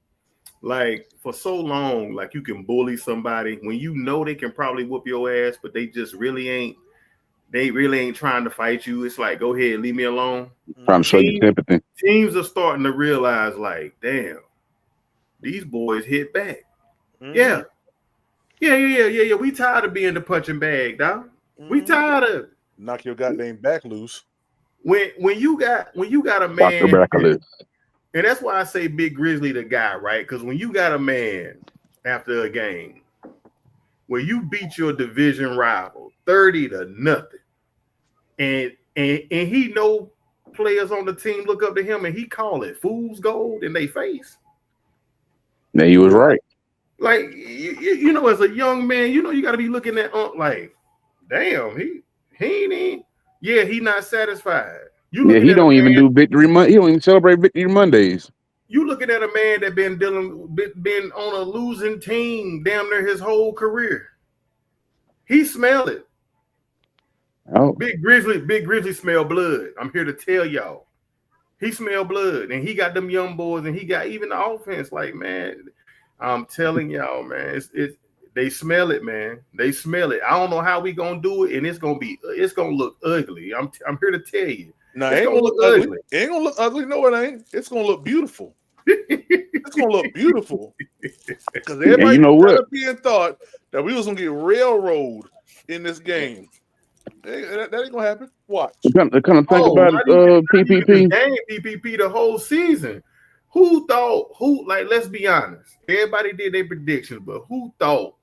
Like for so long, like you can bully somebody when you know they can probably whoop your ass, but they just really ain't. They really ain't trying to fight you. It's like, go ahead, leave me alone. Trying to show you sympathy. Teams are starting to realize, like, damn, these boys hit back. Yeah. We tired of being the punching bag, dog. We tired of it. Knock your goddamn back loose. When you got a man, and that's why I say Big Grizzly the guy, right? Because when you got a man after a game where you beat your division rival 30-0, and he know players on the team look up to him and he call it fool's gold in their face. Yeah, he was right. Like you know, as a young man, you know you got to be looking at like, damn, he ain't in. Yeah, he not satisfied. He don't even do victory Monday. He don't even celebrate victory Mondays. You looking at a man that been on a losing team damn near his whole career. He smell it. Oh. Big Grizzly smell blood. I'm here to tell y'all. He smell blood, and he got them young boys, and he got even the offense. Like, man, I'm telling y'all, man, they smell it, man. They smell it. I don't know how we gonna do it, and it's gonna look ugly. I'm here to tell you. No, it ain't gonna look ugly. It ain't gonna look ugly. No, it ain't. It's gonna look beautiful. It's gonna look beautiful. Because everybody being thought that we was gonna get railroad in this game. That ain't gonna happen. Watch. Kind of think about PPP. PPP the whole season. Who thought? Let's be honest. Everybody did their predictions, but who thought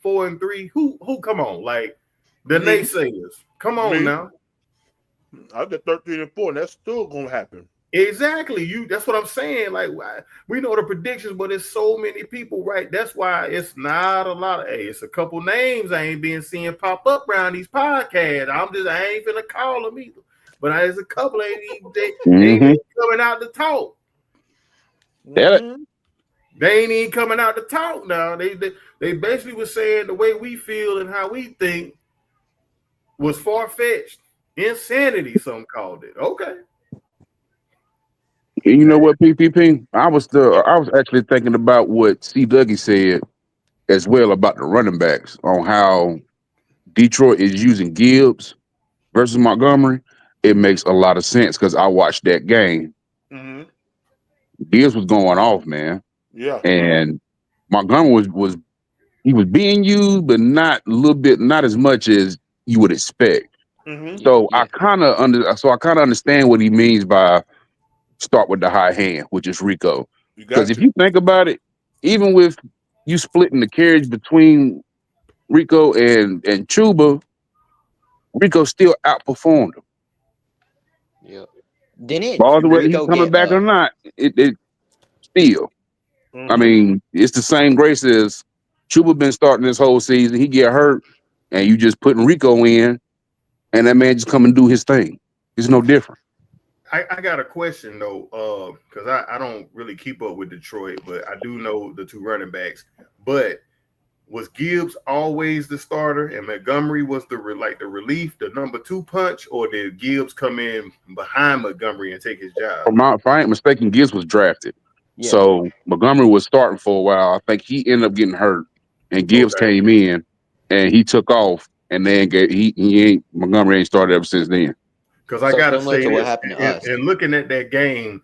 4-3? Who? Come on, like the naysayers. Come on now. I got 13-4, and that's still gonna happen. Exactly. That's what I'm saying. Like, we know the predictions, but it's so many people, right? That's why it's not a lot of. Hey, it's a couple names I ain't been seeing pop up around these podcasts. I ain't finna call them either. But there's a couple they ain't even coming out to talk. They ain't even coming out to talk now. They basically was saying the way we feel and how we think was far-fetched. Insanity, some called it. Okay. You know what, PPP? I was actually thinking about what C. Dougie said as well about the running backs on how Detroit is using Gibbs versus Montgomery. It makes a lot of sense because I watched that game. Mm-hmm. Gibbs was going off, man. Yeah. And Montgomery was being used, but not as much as you would expect. Mm-hmm. So I kind of understand what he means by start with the high hand, which is Rico. Because if you think about it, even with you splitting the carriage between Rico and Chuba, Rico still outperformed him. Yeah. Didn't whether he's coming back or not, it still. I mean, it's the same grace as Chuba been starting this whole season. He get hurt, and you just putting Rico in, and that man just come and do his thing. It's no different. I got a question though, because I don't really keep up with Detroit, but I do know the two running backs. But was Gibbs always the starter, and Montgomery was the relief, the number 2 punch, or did Gibbs come in behind Montgomery and take his job? If I ain't mistaken, Gibbs was drafted, so Montgomery was starting for a while. I think he ended up getting hurt, and Gibbs came in, and he took off, and then Montgomery ain't started ever since then. Because I gotta say, what happened to us. And looking at that game,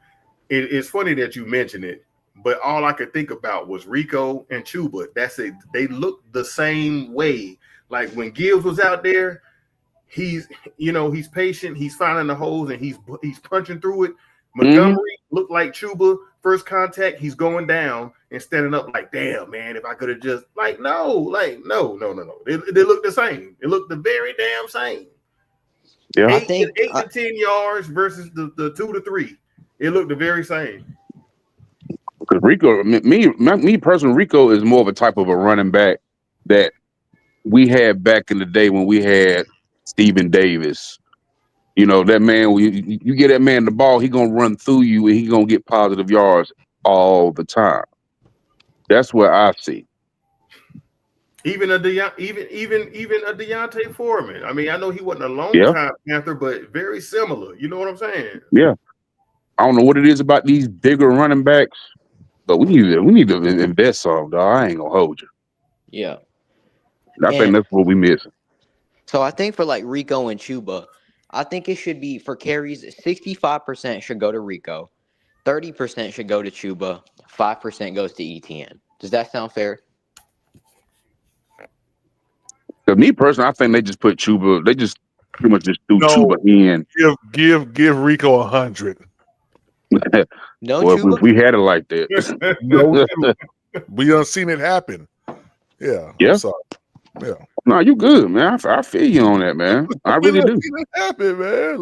it's funny that you mentioned it, but all I could think about was Rico and Chuba. That's it. They look the same way. Like when Gibbs was out there, he's patient, he's finding the holes, and he's punching through it. Montgomery looked like Chuba. First contact, he's going down and standing up like, damn, man, if I could have just no. They look the same. It looked the very damn same. Yeah, 8 to 10 yards versus the 2 to 3. It looked the very same. Because Rico, me personally, Rico is more of a type of a running back that we had back in the day when we had Stephen Davis. You know, that man, you get that man the ball, he gonna run through you and he gonna get positive yards all the time. That's what I see. Even a Deontay Foreman. I mean, I know he wasn't a long Yeah. time Panther, but very similar. You know what I'm saying? Yeah. I don't know what it is about these bigger running backs, but we need to invest some, dog. I ain't gonna hold you. Yeah. I think that's what we missing. So I think for like Rico and Chuba, I think it should be for carries, 65% should go to Rico, 30% should go to Chuba, 5% goes to ETN. Does that sound fair? To me personally, I think they just put Chuba. They just pretty much just threw Chuba in. Give Rico 100. No, Well, Chuba? if we had it like that. No, we done seen it happen. Yeah. Yeah. I'm sorry. Yeah. No, you good, man. I feel you on that, man. I really do. Seen it happen, man.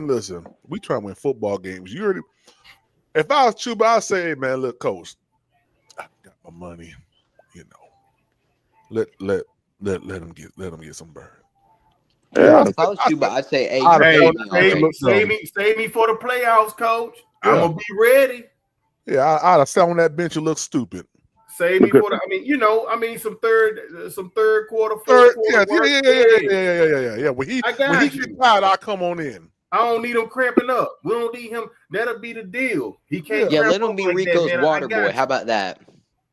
Listen, we try to win football games. You already. If I was Chuba, I'd say, hey, man, look, coach, I got my money. You know, let him get some burn. Yeah. If I was Chuba, I'd say, hey, save me for the playoffs, coach. Yeah. I'm gonna be ready. Yeah, I'd have sat on that bench and look stupid. Save me for the. Some third quarter, fourth quarter. Yeah. When he gets tired, I'll come on in. I don't need him cramping up. We don't need him. That'll be the deal. He can't. Yeah, let him be like Rico's water boy. How about that?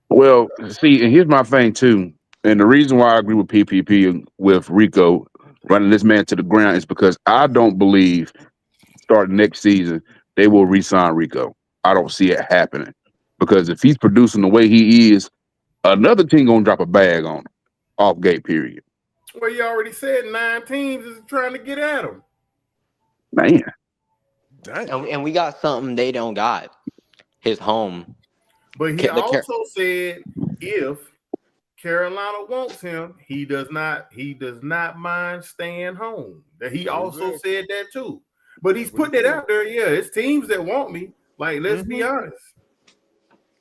Well, see, and here's my thing too. And the reason why I agree with PPP with Rico running this man to the ground is because I don't believe starting next season they will re-sign Rico. I don't see it happening because if he's producing the way he is, another team gonna drop a bag on him off gate period. Well, you already said 9 teams is trying to get at him. Man, and we got something they don't got. His home. But he also said if Carolina wants him, he does not mind staying home. That he also said that too. But he's putting it out there. Yeah, it's teams that want me. Like, let's be honest.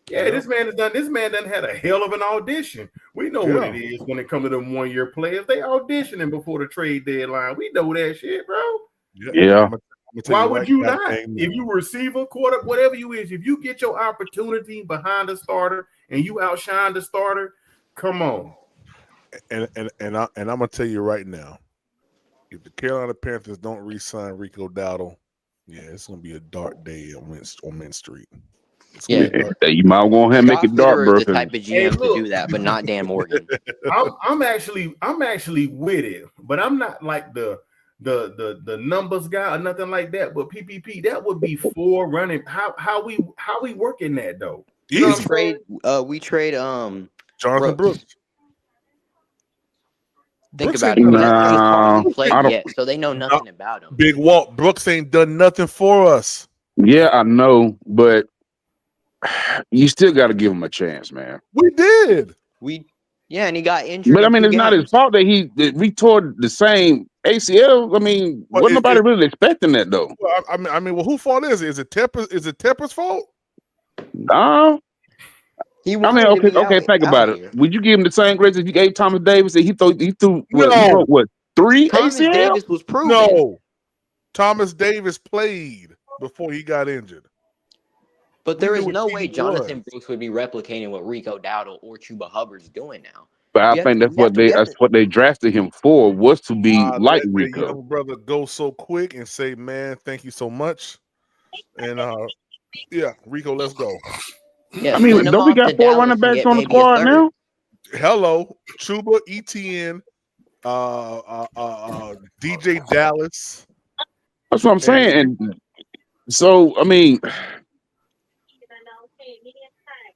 Yeah, this man done had a hell of an audition. We know what it is when it comes to them 1-year players. They auditioning before the trade deadline. We know that shit, bro. Yeah. Why would you not? If you receiver, quarter, whatever you is, if you get your opportunity behind the starter and you outshine the starter, come on. And I'm gonna tell you right now, if the Carolina Panthers don't re-sign Rico Dowdle, yeah, it's gonna be a dark day on Mint Street. Yeah, you might go ahead and make it dark, bro. The type of GM to do that, but not Dan Morgan. I'm actually with it, but I'm not like the numbers guy or nothing like that. But PPP, that would be 4 running. How we working that though? We trade Jonathan Brooks. Think about it. He's hardly played yet, so they know nothing about him. Big Walt Brooks ain't done nothing for us. Yeah, I know, but you still got to give him a chance, man. We did. And he got injured. But I mean, it's not his fault that he tore the same ACL. I mean, wasn't nobody really expecting that though. Well, I mean, whose fault is it? Is it Tepper's fault? No. Okay. Think about it. Would you give him the same grades if you gave Thomas Davis? He threw what 3 Thomas ACL? Davis was proven. No, Thomas Davis played before he got injured. But there is no way Jonathan Brooks would be replicating what Rico Dowdle or Chuba Hubbard's doing now. But I think that's what they drafted him for, was to be like Rico. That young brother go so quick and say, "Man, thank you so much." And Rico, let's go. Yeah, I mean, don't we got 4 running backs on the squad now? Hello, Chuba, ETN, DJ Dallas. That's what I'm saying. And so, I mean,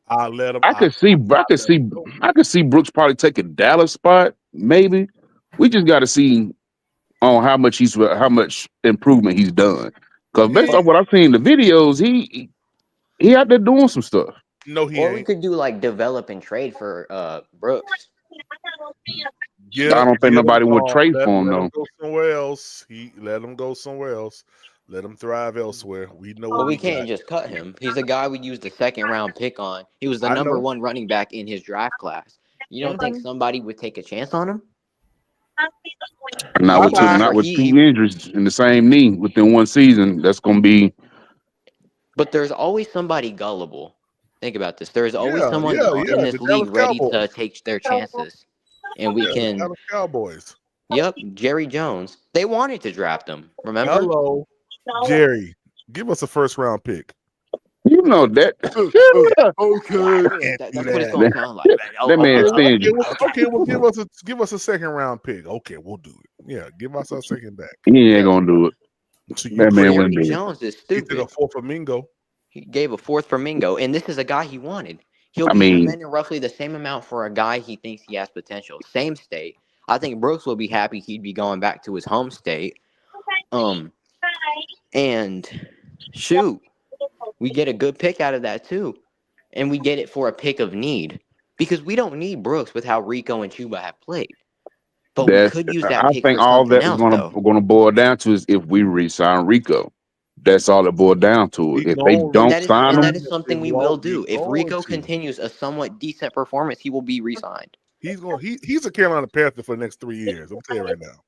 I could see Brooks probably take a Dallas spot, maybe. We just got to see on how much improvement he's done. Because based on what I've seen in the videos, he out there doing some stuff. No, he or ain't. we could do like develop and trade for Brooks. I don't think nobody would trade for him though. Go somewhere else. Let him go somewhere else. Let him thrive elsewhere. We know. Well, we can't just cut him. He's a guy we used the 2nd-round pick on. He was the number 1 running back in his draft class. You don't think somebody would take a chance on him? Not with 2 injuries in the same knee within 1 season. That's going to be. But there's always somebody gullible. Think about this. There is always Yeah, someone yeah, yeah. in The this league Dallas ready to Cowboys. take their chances, and we Yeah, the can. Dallas Cowboys. Yep, Jerry Jones. They wanted to draft him. Remember? Hello, Jerry. Give us a first round pick. You know that. Okay. Can't do That's what it's that. gonna sound like. That man stingy. Okay, well, give us a second round pick. Okay, we'll do it. Yeah, give us our second back. He ain't gonna do it. So That man wouldn't Jerry do it. Jones is He took stupid. a fourth for Mingo. He gave a fourth for Mingo, and this is a guy he wanted. He'll I be mean- spending roughly the same amount for a guy he thinks he has potential. Same state. I think Brooks will be happy he'd be going back to his home state. And shoot, we get a good pick out of that too. And we get it for a pick of need. Because we don't need Brooks with how Rico and Chuba have played. But we could use that I pick think for all something that is else, gonna boil down to is if we re-sign Rico. That's all it boiled down to. If they don't sign and him, that is something we will do. If Rico continues a somewhat decent performance, he will be re-signed. He's a Carolina Panther for the next 3 years. I'm telling you right now.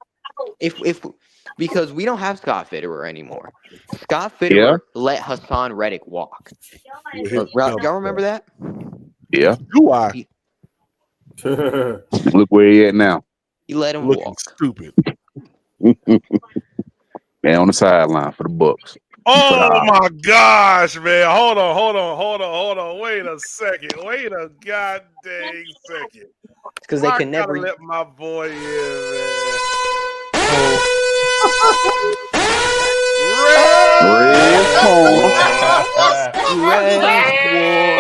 Because we don't have Scott Fitterer anymore. Scott Fitterer let Hassan Reddick walk. Y'all remember that? Yeah. Do I? Look where he at now. He let him Looking walk. stupid. Man on the sideline for the Bucks. Oh my gosh, man. Hold on. Wait a second. Wait a goddamn second. Because they can never let my boy in, man.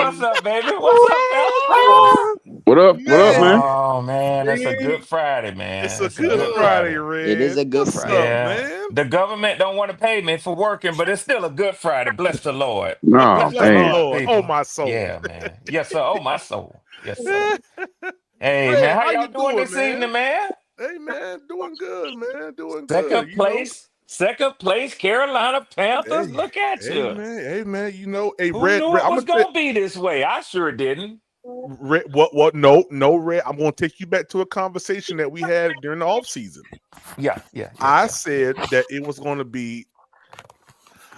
What's up, baby? What's up, fellas? What up, man? Oh man, that's a good Friday, man. It's a good Friday, Red. It is a good Friday. Man. The government don't want to pay me for working, but it's still a good Friday. Bless the Lord. No, Bless the Lord. People. Oh my soul. Yeah, man. Yes, sir. Oh my soul. Yes, sir. Hey, Red, man, how how y'all you doing this man? evening, man? Hey, man, doing good, man. Doing Second good. Second place, Carolina Panthers. Hey, Look at you. Hey, man. You know, hey, Who Red. knew Red, it was gonna be this way? I sure didn't. Red, what? No, Red. I'm going to take you back to a conversation that we had during the off season. Yeah. I said that it was going to be.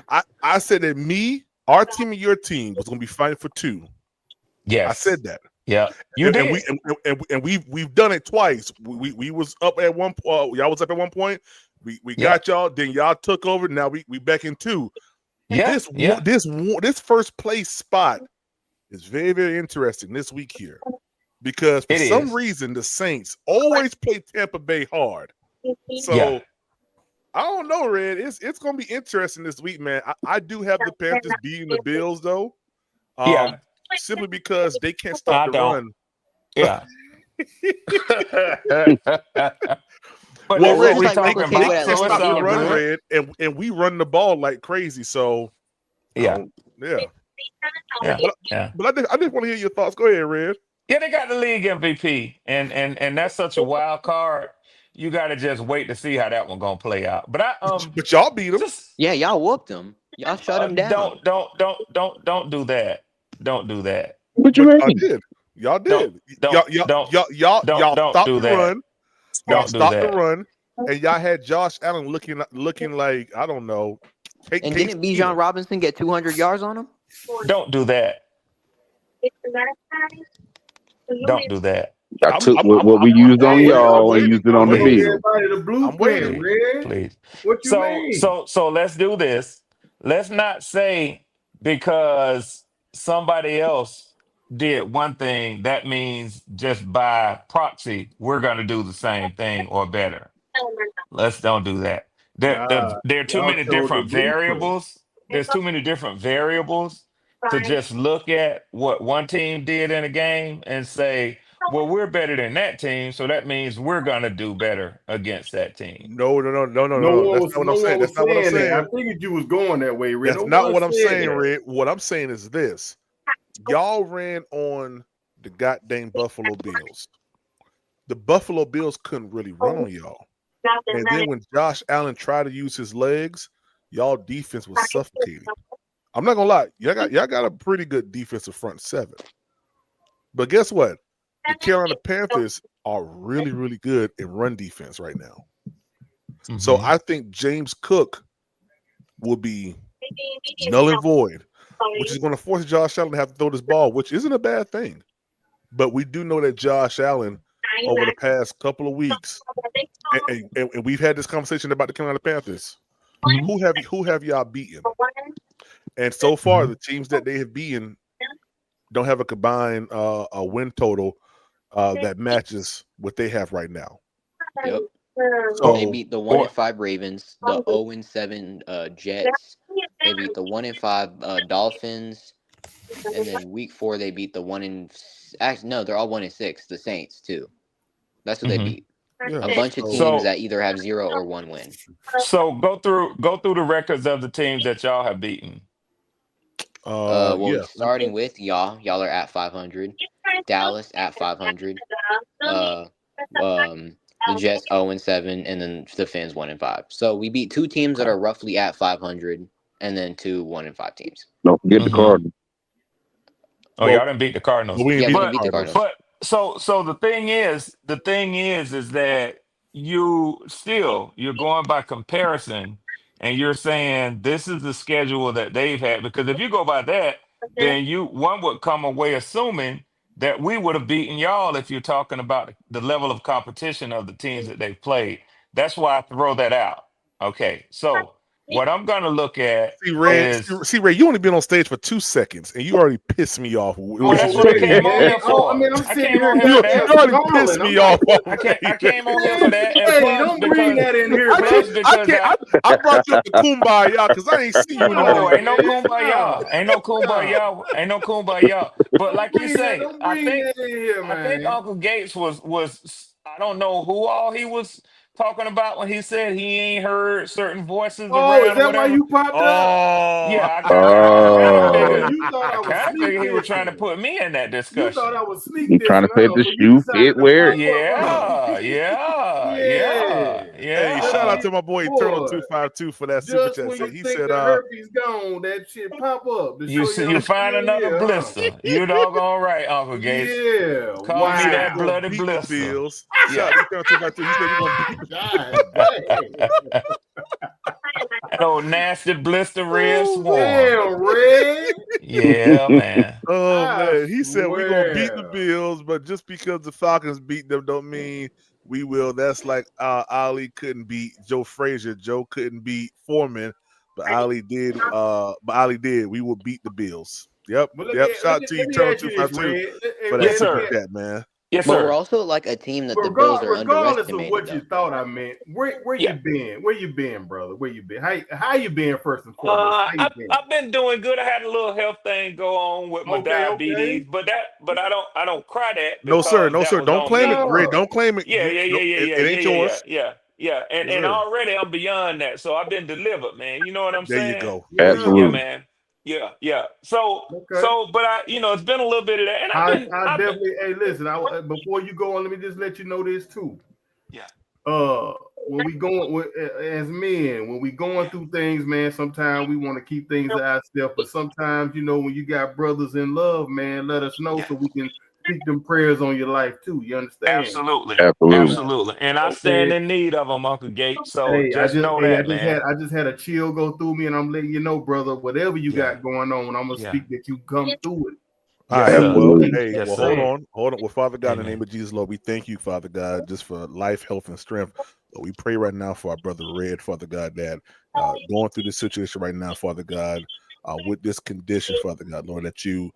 I said that our team and your team was going to be fighting for 2. Yes, I said that. Yeah, you did. And we've done it twice. We was up at one point. Y'all was up at one point. We got y'all. Then y'all took over. Now we back in 2. Yeah. This first place spot is very, very interesting this week here, because for some reason the Saints always play Tampa Bay hard. So I don't know, Red. It's going to be interesting this week, man. I do have the Panthers beating the Bills though. Simply because they can't stop the run. Yeah. But well, Red, they can't stop the run, Red, and we run the ball like crazy. So yeah. But I just want to hear your thoughts. Go ahead, Red. Yeah, they got the league MVP, and that's such a wild card. You got to just wait to see how that one gonna play out. But but y'all beat them. Y'all whooped them. Y'all shut them down. Don't do that. Don't do that. What you mean? Y'all did. Y'all stopped the run. Y'all stopped the run, and y'all had Josh Allen looking like, I don't know. And didn't Bijan Robinson get 200 yards on him? Don't do that. Don't do that. I took what we used on y'all and used it on the Bills. I'm waiting, please. What you mean? So let's do this. Let's not say because somebody else did one thing, that means just by proxy, we're going to do the same thing or better. Let's don't do that. There are too many different variables. There's too many different variables to just look at what one team did in a game and say, well, we're better than that team, so that means we're going to do better against that team. No. That's not what I'm saying. That's not what I'm saying. I figured you was going that way, Red. That's not what I'm saying, Red. What I'm saying is this. Y'all ran on the goddamn Buffalo Bills. The Buffalo Bills couldn't really run on y'all. And then when Josh Allen tried to use his legs, y'all defense was suffocating. I'm not gonna lie, y'all got a pretty good defensive front 7. But guess what? The Carolina Panthers are really, really good in run defense right now. Mm-hmm. So I think James Cook will be null and void. which is going to force Josh Allen to have to throw this ball, which isn't a bad thing. But we do know that Josh Allen, over the past couple of weeks, and we've had this conversation about the Carolina Panthers. Who have y'all beaten? And so far, the teams that they have beaten don't have a combined a win total that matches what they have right now. Yep. So they beat the 1-5 Ravens, the 0-7 Jets. They beat the 1-5 Dolphins, and then week 4 they beat the actually no, they're all 1-6. The Saints too. That's what they beat. Yeah. A bunch of teams that either have 0 or 1 win. So go through the records of the teams that y'all have beaten. Starting with y'all are at 500. Dallas at 500. The Jets 0-7, and then the Fins 1-5. So we beat 2 teams that are roughly at 500, and then 2 1-5 teams. Don't forget the Cardinals. Oh, y'all didn't beat the Cardinals. We didn't beat the Cardinals. But so the thing is that you're going by comparison, and you're saying this is the schedule that they've had. Because if you go by that, then one would come away assuming that we would have beaten y'all if you're talking about the level of competition of the teams that they've played. That's why I throw that out. Okay, so what I'm going to look at See, Ray, you only been on stage for 2 seconds, and you already pissed me off. Well, that's what I came on here for. I'm sitting here. You already pissed me off. I came on here for that. And Hey, plus don't bring that in here, I brought you up to Kumbaya because I ain't seen you. No, ain't no kumbaya. Ain't no kumbaya. Ain't no kumbaya. But like you say, I think Uncle Gates was I don't know who all he was talking about when he said he ain't heard certain voices around. Is that why you popped up? Yeah, I kind of figured he was trying to put me in that discussion. You thought I was sneaking. Trying to fit the shoe fit where? Yeah. Hey, shout out to my boy Eternal 252 for that super chat. When He think said, the herpes gone, that shit pop up. You find another blister. You doggone right, Uncle Gates. Yeah. Call me that bloody blister. Bills. Shout out to Eternal 252. He said you're going to beat That old nasty blister red swarm. Damn, Red. Yeah, man. Oh, man. He said we're going to beat the Bills, but just because the Falcons beat them don't mean we will. That's like Ali couldn't beat Joe Frazier. Joe couldn't beat Foreman, but Ali did. We will beat the Bills. Yep. Shout out to you, Eternal 252 for that super chat, man. Yes, but sir. we're also like a team that the Bills are regardless underestimated. Of what you thought I meant, where you been? Where you been, brother? Where you been? How you been first and foremost? I've been doing good. I had a little health thing go on with my diabetes, but I don't cry that. No sir. Don't claim it, Red. Don't claim it. Yeah. It ain't yours. Yeah. And already I'm beyond that, so I've been delivered, man. You know what I'm saying? There you go. Absolutely. Yeah, man. Yeah. So, but it's been a little bit of that. And I definitely. Hey, listen. Before you go on, let me just let you know this too. Yeah. When we going as men, when we going through things, man, sometimes we want to keep things to ourselves, but sometimes, when you got brothers in love, man, let us know so we can speak them prayers on your life too. You understand? Absolutely. And I stand in need of them, Uncle Gates. So know that, man. I just had a chill go through me, and I'm letting you know, brother, whatever you got going on, I'm gonna speak that you come through it. All right. Hold on. Well, Father God, in the name of Jesus, Lord, we thank you, Father God, just for life, health, and strength. Lord, we pray right now for our brother Red, Father God, that going through this situation right now, Father God, with this condition, Father God, Lord, that you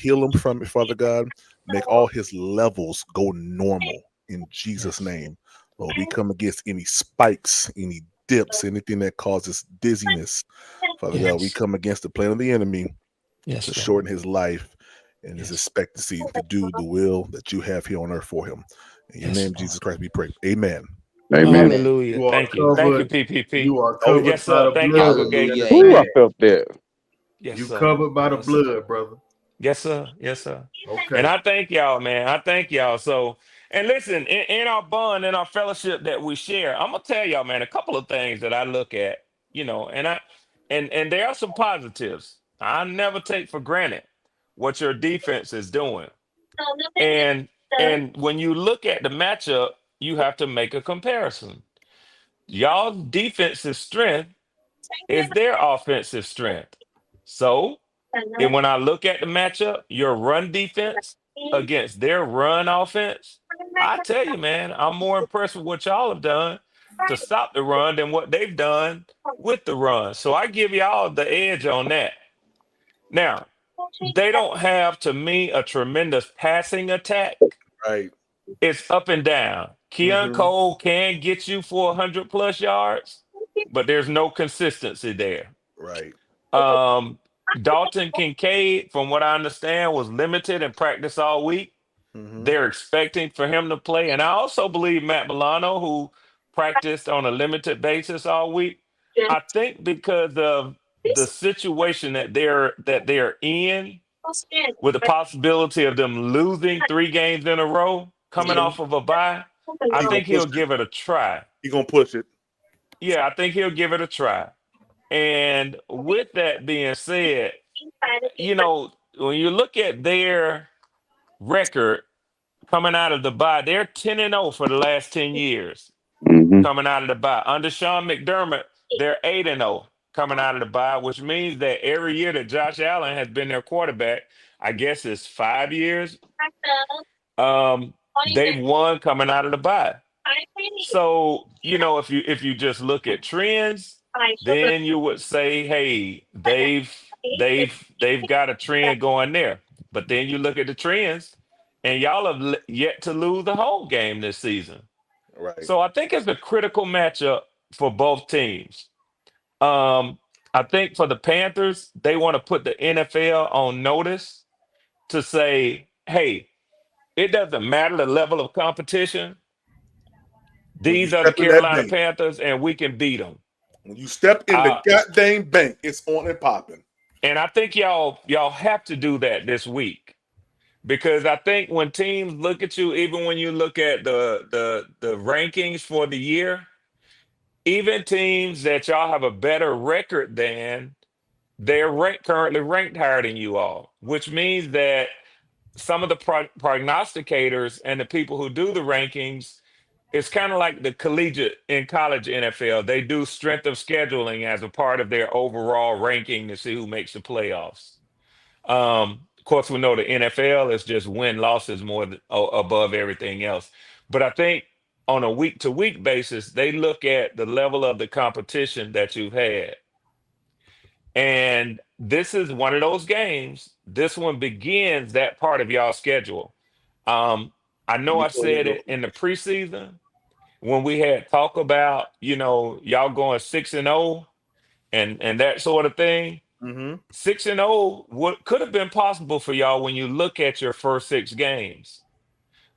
heal him from it, Father God, make all his levels go normal in Jesus' name. Lord, we come against any spikes, any dips, anything that causes dizziness. Father God, we come against the plan of the enemy to shorten his life and his expectancy to do the will that you have here on earth for him. In your name, Jesus Christ, we pray. Amen. Amen. Hallelujah. Thank you, PPP. You are covered by the Thank blood. you. Ooh, I felt that. You covered by the blood, brother. Yes, sir. Okay. And I thank y'all, man. I thank y'all. So, and listen, in our bond, in our fellowship that we share, I'm gonna tell y'all, man, a couple of things that I look at, and there are some positives. I never take for granted what your defense is doing. And when you look at the matchup, you have to make a comparison. Y'all's defensive strength is their offensive strength. So And when I look at the matchup, your run defense against their run offense, I tell you, man, I'm more impressed with what y'all have done to stop the run than what they've done with the run. So I give y'all the edge on that. Now, they don't have, to me, a tremendous passing attack. Right. It's up and down. Keon Cole can get you for 100 plus yards, but there's no consistency there. Right. Dalton Kincaid, from what I understand, was limited in practice all week. They're expecting for him to play. And I also believe Matt Milano, who practiced on a limited basis all week. I think because of the situation that they're in, with the possibility of them losing 3 games in a row, coming off of a bye, I think he'll give it a try. He's gonna push it. Yeah, I think he'll give it a try. And with that being said, when you look at their record coming out of the bye, they're 10-0 for the last 10 years coming out of the bye. Under Sean McDermott, they're 8-0 coming out of the bye, which means that every year that Josh Allen has been their quarterback, I guess it's 5 years, they've won coming out of the bye. So, if you just look at trends, then you would say, hey, they've got a trend going there. But then you look at the trends, and y'all have yet to lose the home game this season. Right. So I think it's a critical matchup for both teams. I think for the Panthers, they want to put the NFL on notice to say, hey, it doesn't matter the level of competition. These are the Carolina Panthers, and we can beat them. When you step in the goddamn bank, it's on and popping. And I think y'all have to do that this week. Because I think when teams look at you, even when you look at the rankings for the year, even teams that y'all have a better record than, they're currently ranked higher than you all, which means that some of the prognosticators and the people who do the rankings, it's kind of like the collegiate in college NFL. They do strength of scheduling as a part of their overall ranking to see who makes the playoffs. Of course, we know the NFL is just win losses more above everything else. But I think on a week-to-week basis, they look at the level of the competition that you've had. And this is one of those games. This one begins that part of y'all's schedule. I know I said it in the preseason when we had talk about, y'all going 6-0 and that sort of thing. 6-0 what could have been possible for y'all when you look at your first 6 games.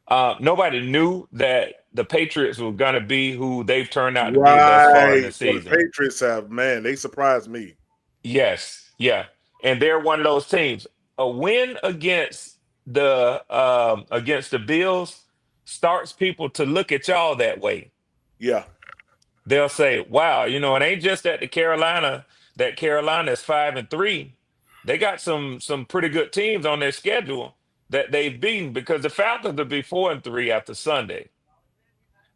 Nobody knew that the Patriots were going to be who they've turned out to be thus far in the season. The Patriots they surprised me. Yes, yeah, and they're one of those teams. A win against the Bills starts people to look at y'all that way. Yeah, they'll say, "Wow, it ain't just that Carolina is 5-3. They got some pretty good teams on their schedule that they've beaten, because the Falcons will be 4-3 after Sunday."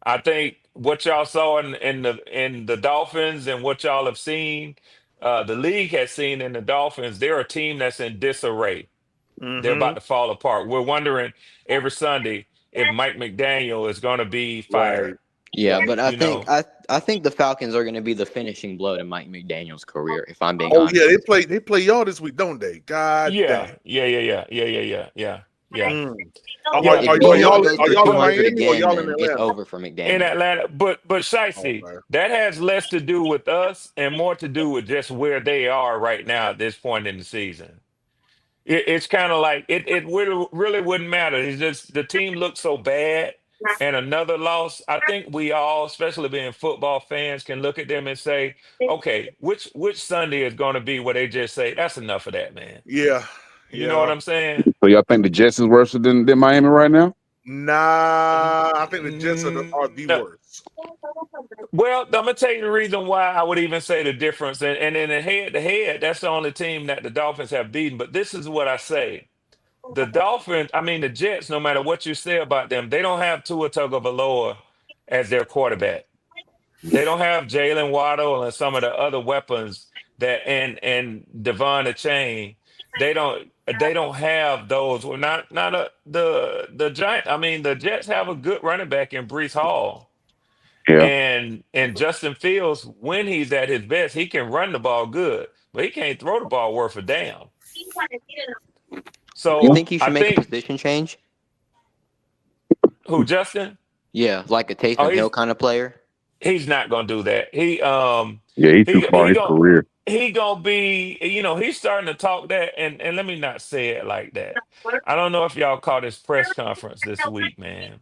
I think what y'all saw in the Dolphins and what y'all have seen, the league has seen in the Dolphins, they're a team that's in disarray. They're about to fall apart. We're wondering every Sunday if Mike McDaniel is going to be fired. Right. Yeah, but I think the Falcons are going to be the finishing blow to Mike McDaniel's career, if I'm being honest. Oh yeah, they play y'all this week, don't they? God yeah. damn. Yeah. Are y'all in Miami or y'all in Atlanta? It's over for McDaniel. In Atlanta, but Shicey, that has less to do with us and more to do with just where they are right now at this point in the season. It's kind of like it really wouldn't matter. It's just the team looks so bad, and another loss. I think we all, especially being football fans, can look at them and say, okay, which Sunday is going to be where they just say, that's enough of that, man. Yeah. You know what I'm saying? So y'all think the Jets is worse than Miami right now? Nah, I think the Jets are the worst. Well, I'm going to tell you the reason why I would even say the difference. And in the head-to-head, that's the only team that the Dolphins have beaten. But this is what I say. The Jets, no matter what you say about them, they don't have Tua Tagovailoa as their quarterback. They don't have Jalen Waddle and some of the other weapons that and Devon Chain, they don't have those. Well, the Giant. I mean, the Jets have a good running back in Brees Hall, Yeah. and Justin Fields, when he's at his best, he can run the ball good, but he can't throw the ball worth a damn. You So think he I should make a think position change? who Justin? Yeah, like a Oh, Taysom Hill kind of player. he's not gonna do that. Yeah, he's too far He in his gonna career. he gonna be, he's starting to talk that, and let me not say it like that. I don't know if y'all caught his press conference this week, man.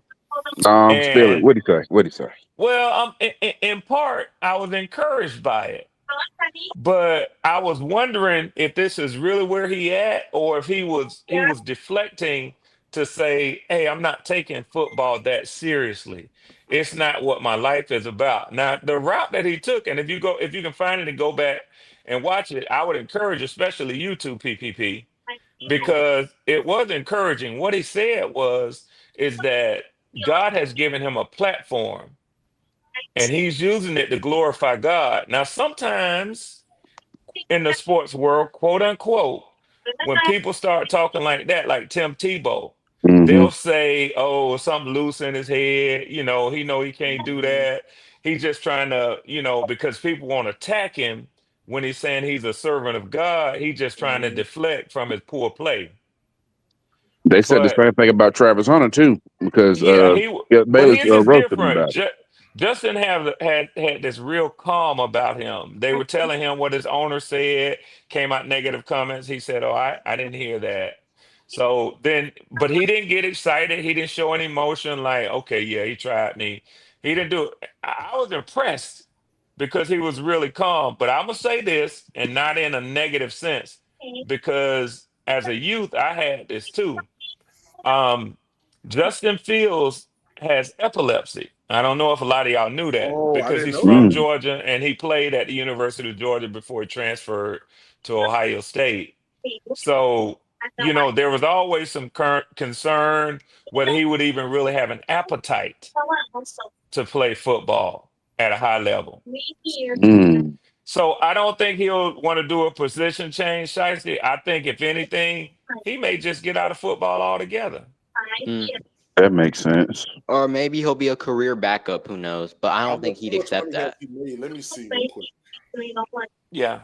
Still, And what'd he say? What'd he say? well, in part, I was encouraged by it. But I was wondering if this is really where he at, or if he was deflecting to say, "Hey, I'm not taking football that seriously. It's not what my life is about." Now, the route that he took, and if you can find it and go back and watch it, I would encourage, especially you two, PPP, because it was encouraging. What he said is that God has given him a platform, and he's using it to glorify God. Now, sometimes in the sports world, quote unquote, when people start talking like that, like Tim Tebow, Mm-hmm. they'll say, "Oh, something loose in his head. He know he can't do that. He's just trying to, because people want to attack him when he's saying he's a servant of God. He's just trying to deflect from his poor play." They said the But same thing about Travis Hunter too, because yeah, but Bayless his is roasted him different. about it. Justin had this real calm about him. They were telling him what his owner said, came out negative comments. He said, "Oh, I didn't hear that." So then, but he didn't get excited. He didn't show any emotion like, "Okay, yeah, he tried me." He didn't do it. I was impressed because he was really calm. But I'm gonna say this, and not in a negative sense, because as a youth, I had this too. Um, Justin Fields has epilepsy. I don't know if a lot of y'all knew that Oh, I because didn't he's know from that. Mm. Georgia and he played at the University of Georgia before he transferred to Ohio State. So, there was always some current concern whether he would even really have an appetite to play football at a high level. Mm. So I don't think he'll want to do a position change, Shiesty. I think if anything, he may just get out of football altogether. Mm. That makes sense. Or maybe he'll be a career backup. Who knows? But I How don't much, think he'd how much accept money has that. he made? Let me see real quick. Yeah.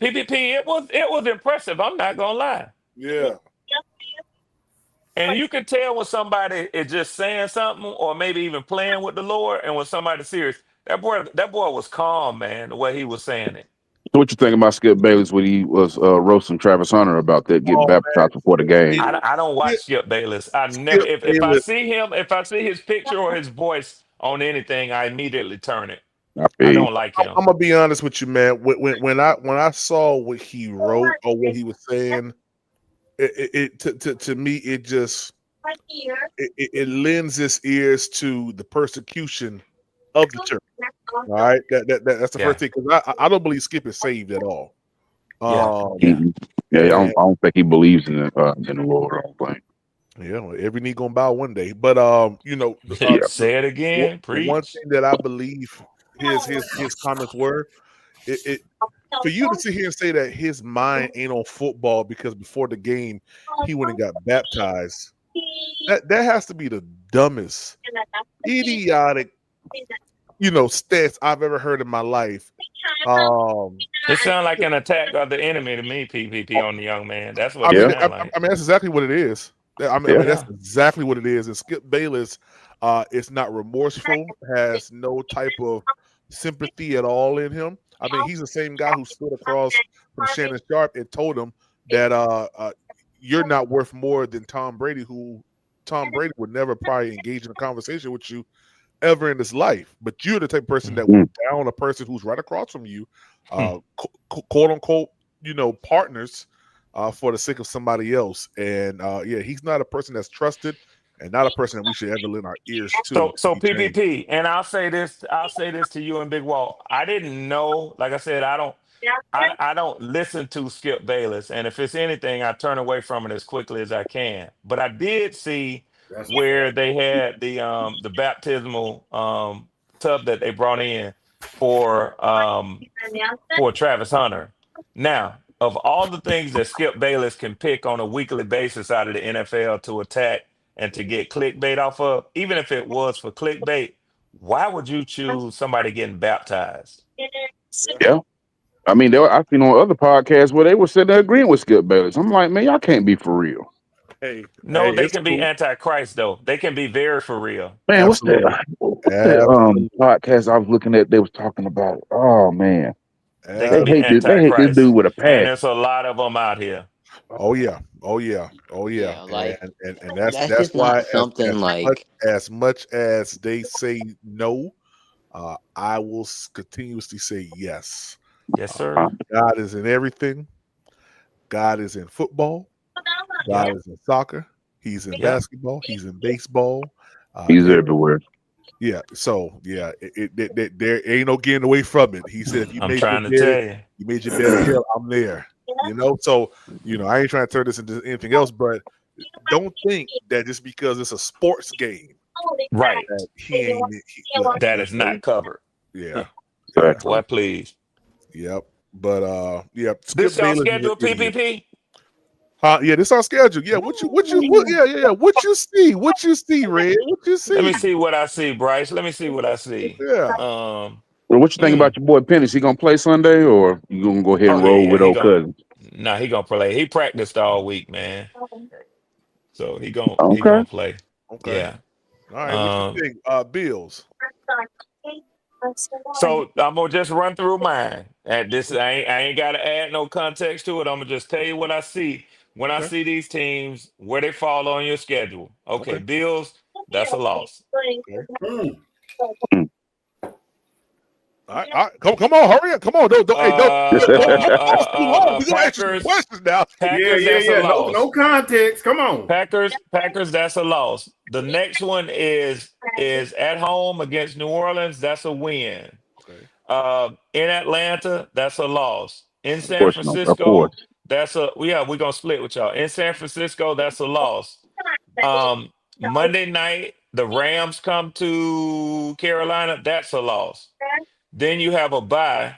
PPP, it was impressive. I'm not gonna lie. Yeah. And you can tell when somebody is just saying something or maybe even playing with the Lord, and when somebody's serious. That boy was calm, man, the way he was saying it. So what you think about Skip Bayless when he was roasting Travis Hunter about that getting Oh baptized before the game? man, I don't watch Skip, Skip Bayless. I never Skip if I Bayless. see him, if I see his picture or his voice on anything, I immediately turn it. I I feel you. don't like him. I'm gonna be honest with you, man. When I saw what he wrote or what he was saying, to me it lends its ears to the persecution of the church. All right, that's the first Yeah. thing because I don't believe Skip is saved at all. Yeah. Um, Yeah. Mhm. Yeah, and I don't think he believes in the Lord. I don't think. well, every knee gonna bow one day. But Yeah. Say it again. the one Preach. thing that I believe his comments were it for you to sit here and say that his mind ain't on football because before the game he went and got baptized. That has to be the dumbest, idiotic, stance I've ever heard in my life. It sounds like an attack of the enemy to me, PPP, on the young man. That's what I it mean, Yeah. sounds like. that's exactly what it is. I mean, Yeah. that's Yeah. exactly what it is. And Skip Bayless, is not remorseful, has no type of sympathy at all in him. I mean, he's the same guy who stood across from Shannon Sharp and told him that you're not worth more than Tom Brady, who Tom Brady would never probably engage in a conversation with you ever in his life. But you're the type of person that Mm. would down a person who's right across from you, quote unquote, partners for the sake of somebody else. And yeah, he's not a person that's trusted and not a person that we should ever lend our ears to So be changed. PPP, and I'll say this to you and Big Wall. I didn't know, like I said, I don't listen to Skip Bayless, and if it's anything, I turn away from it as quickly as I can. But I did see That's a where fact. they had the baptismal tub that they brought in for Travis Hunter. Now, of all the things that Skip Bayless can pick on a weekly basis out of the NFL to attack and to get clickbait off of, even if it was for clickbait, why would you choose somebody getting baptized? Yeah. I mean, I've seen on other podcasts where they were sitting there agreeing with Skip Bayless. I'm like, man, y'all can't be for real. Hey, No, they it's can be cool. antichrist though. They can be very for real. Man, Absolutely. what's that podcast I was looking at? They was talking about. Oh man, They can be they hate this antichrist, dude with a and passion. there's a lot of them out here. Oh yeah. Like And that's that's just why not something like. as much as they say no, I will continuously say yes. Yes, sir. God is in everything. God is in football. God is in soccer. He's in basketball. He's in baseball. He's everywhere. Yeah. So yeah, there ain't no getting away from it. He said, if you I'm made trying your to bed, tell you. you made your bed in hell, I'm there. So I ain't trying to turn this into anything else, but don't think that just because it's a sports game, Right. that he ain't. That is not covered. Yeah. Exactly. What, please? Yep. But yeah. This y'all Bayless schedule is- PPP? Yeah, this on schedule. Yeah, what you What you see? What you see, Red? What you see? Let me see what I see, Bryce. Let me see what I see. Yeah. Well, what you think about your boy Pennis? He gonna play Sunday, or you gonna go ahead and roll with old cousin? Nah, he gonna play. He practiced all week, man. So he gonna play. Okay. Yeah. All right. What you think? Bills. So I'm gonna just run through mine. And this I ain't gotta add no context to it. I'm gonna just tell you what I see when I see these teams, where they fall on your schedule. Okay. Bills, that's a loss. All right. Come on, hurry up. Come on. Don't too long. We gonna ask you some questions now. Packers, that's a loss. No context. Come on. Packers, that's a loss. The next one is at home against New Orleans. That's a win. Okay. In Atlanta, that's a loss. In San Francisco, we're gonna split with y'all. In San Francisco, that's a loss. Monday night, the Rams come to Carolina, that's a loss. Then you have a bye.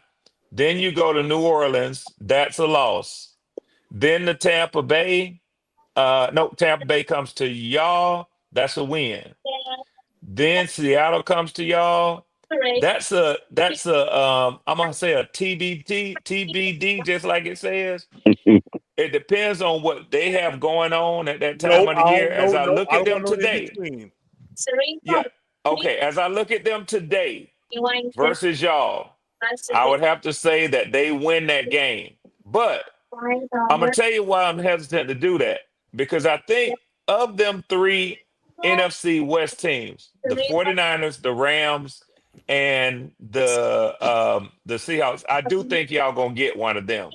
Then you go to New Orleans, that's a loss. Then the Tampa Bay. Tampa Bay comes to y'all. That's a win. Then Seattle comes to y'all. That's a I'm gonna say a TBD, just like it says. It depends on what they have going on at that time of the year. As I look at them today. Yeah. Okay. As I look at them today versus y'all, I would have to say that they win that game. But I'm gonna tell you why I'm hesitant to do that. Because I think of them three NFC West teams, the 49ers, the Rams, and the Seahawks, I do think y'all gonna get one of them.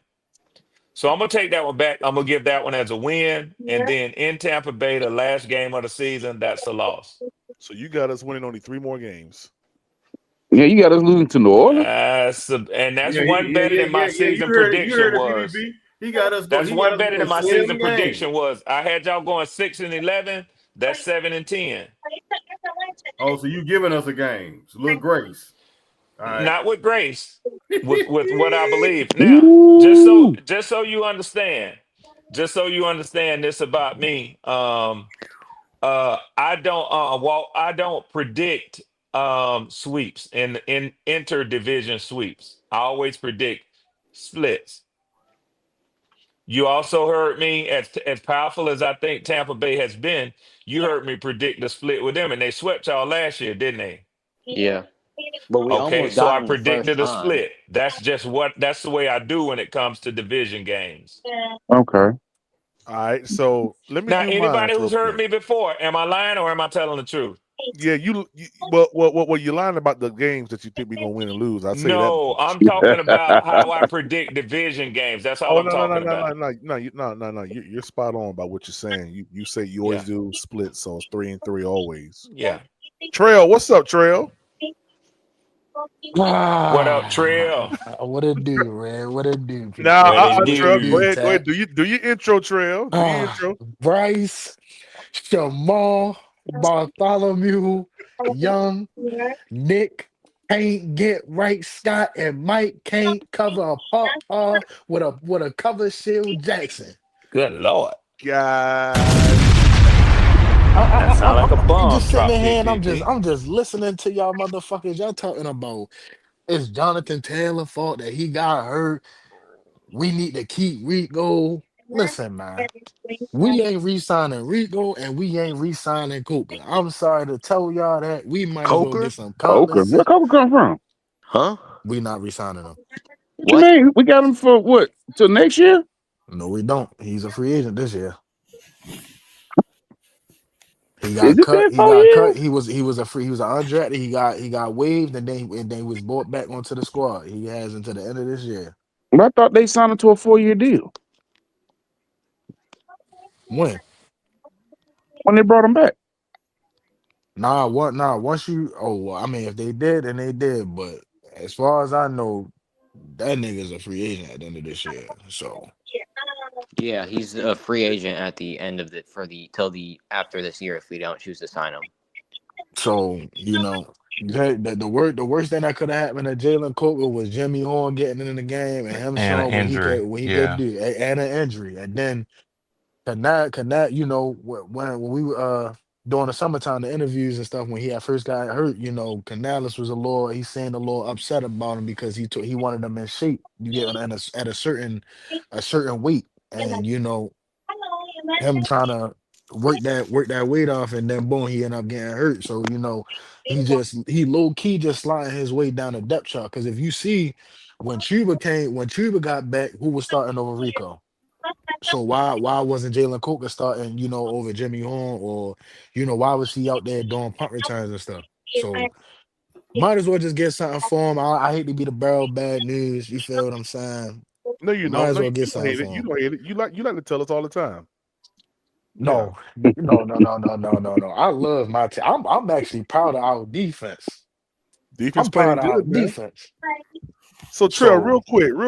So I'm gonna take that one back. I'm gonna give that one as a win. And then in Tampa Bay, the last game of the season, that's a loss. So you got us winning only 3 more games. Yeah, you got us losing to New Orleans. That's one better than my season prediction was. He got us. That's one better than my season prediction was. I had y'all going 6-11. That's 7-10. Oh, so you giving us a game? So little grace. Right. Not with grace, with what I believe. Now, just so you understand this about me. I don't predict sweeps in interdivision sweeps. I always predict splits. You also heard me, as powerful as I think Tampa Bay has been, you heard me predict the split with them, and they swept y'all last year, didn't they? Yeah. But we almost so got I predicted a split. That's the way I do when it comes to division games. Okay. All right. So let me now, do anybody mine who's heard me before, am I lying or am I telling the truth? Yeah, you're lying about the games that you think we're gonna win and lose. I say no, I'm talking about how I predict division games. That's all I'm talking about. No. You're spot on about what you're saying. You say you always do splits, so it's 3-3 always. Yeah. Trail, what's up, Trail? What up, Trail? What it do, man? What it do? Trail, go ahead. Do your intro, Trail. Do your intro. Bryce, Jamal, Bartholomew, Young, Nick, can't get right. Scott and Mike can't cover a pop with a cover shield Jackson. Good Lord. God. That sound like a I'm bomb just sitting drop, here and PPP. I'm just listening to y'all motherfuckers. Y'all talking about it's Jonathan Taylor fault that he got hurt. We need to keep Rico. Listen, man. We ain't re-signing Rico and we ain't re-signing Cooper. I'm sorry to tell y'all that. We might as well Coker? get some Coker. common Where sense. Coker come from? Huh? We not re-signing him. What you What? mean? We got him for what? Till next year? No, we don't. He's a free agent this year. He Is got it cut. that He 4 got years? cut. He was undrafted. He got waived and then he was brought back onto the squad. He has until the end of this year. But I thought they signed him to a 4 year deal When? when they brought him back. Nah, what? Nah, once you. Oh, well, I mean, if they did, then they did. But as far as I know, that nigga's a free agent at the end of this year. Yeah, he's a free agent at the end of till the after this year if we don't choose to sign him. So the worst thing that could have happened to Jalen Coker was Jimmy Horn getting in the game and him And an showing injury. what he could Yeah. do, and an injury, and then Can that when we were during the summertime, the interviews and stuff when he had first got hurt, Canales was he's saying a little upset about him because he wanted him in shape. You get at a certain weight, and him trying to work that weight off, and then boom, he ended up getting hurt. So he low key just sliding his way down the depth chart. Because if you see when Chuba got back, who was starting over Rico? So why wasn't Jalen Coker starting, over Jimmy Horn, or why was he out there doing punt returns and stuff? So might as well just get something for him. I hate to be the barrel bad news. You feel what I'm saying? No, you Might don't. as No, well you get don't something hate it. for You him. don't hate it. You like to tell us all the time. Yeah. No, no, no, no, no, no, no, no. I love my team. I'm actually proud of our defense. Defense I'm proud playing of our good, man. defense. So Trail, So real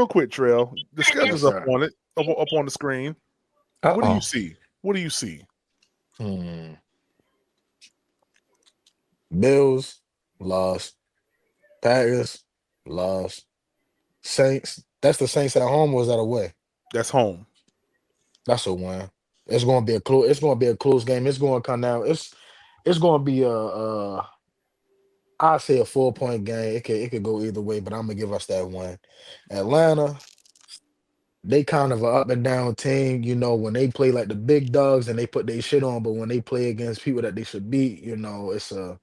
quick, Trail. The yes, schedule's up sir. on it, up on the screen. What do you Uh-oh. see? What do you see? Hmm. Bills lost. Packers lost. Saints. That's the Saints at home. Or was that away? That's home. That's a win. It's going to be a close. It's going to be a close game. It's going to come down. It's going to be I say a 4 point game. It could go either way, but I'm gonna give us that one. Atlanta, they kind of a up and down team. When they play like the big dogs and they put their shit on, but when they play against people that they should beat, it's a.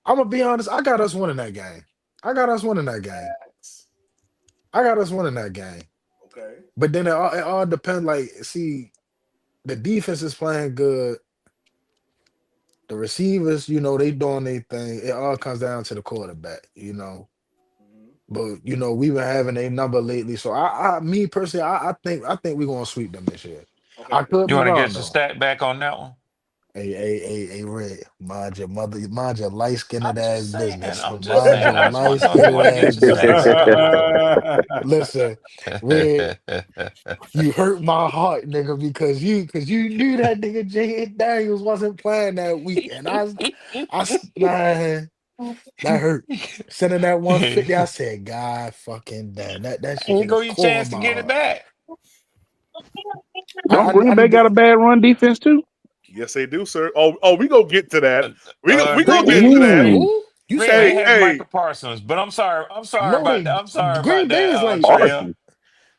I'm gonna be honest. I got us winning that game. I got us winning that game. I got us winning that game. Okay. But then it all depends. Like, see, the defense is playing good. The receivers, they doing their thing. It all comes down to the quarterback. But we've been having a number lately. So me personally, I think we're gonna sweep them this year. Okay. I could You be want to wrong get your though. stat back on that one? Hey, Red, mind your light skinned I'm ass just saying. business. I'm just Mind saying. your I just want light to know if you skinned want to get ass your stat business. back on that Listen, Red, you hurt my heart, nigga, because you knew that nigga Jay Daniels wasn't playing that week, and man, that hurt. Sending that 150, I one. said, God fucking damn, that shit Here hit a go your core chance in to my get it heart. back. I, Don't I, Green I Bay need to. got a bad run defense too? Yes, they do, sir. Oh, we gonna get to that. Uh, We gonna Green get Bay. to that. Ooh, Who? You Green said Bay Hey, who? has hey. Michael Parsons, but I'm sorry. I'm sorry No, about they that. I'm sorry about Green Bay that, is like Trail. Parsons.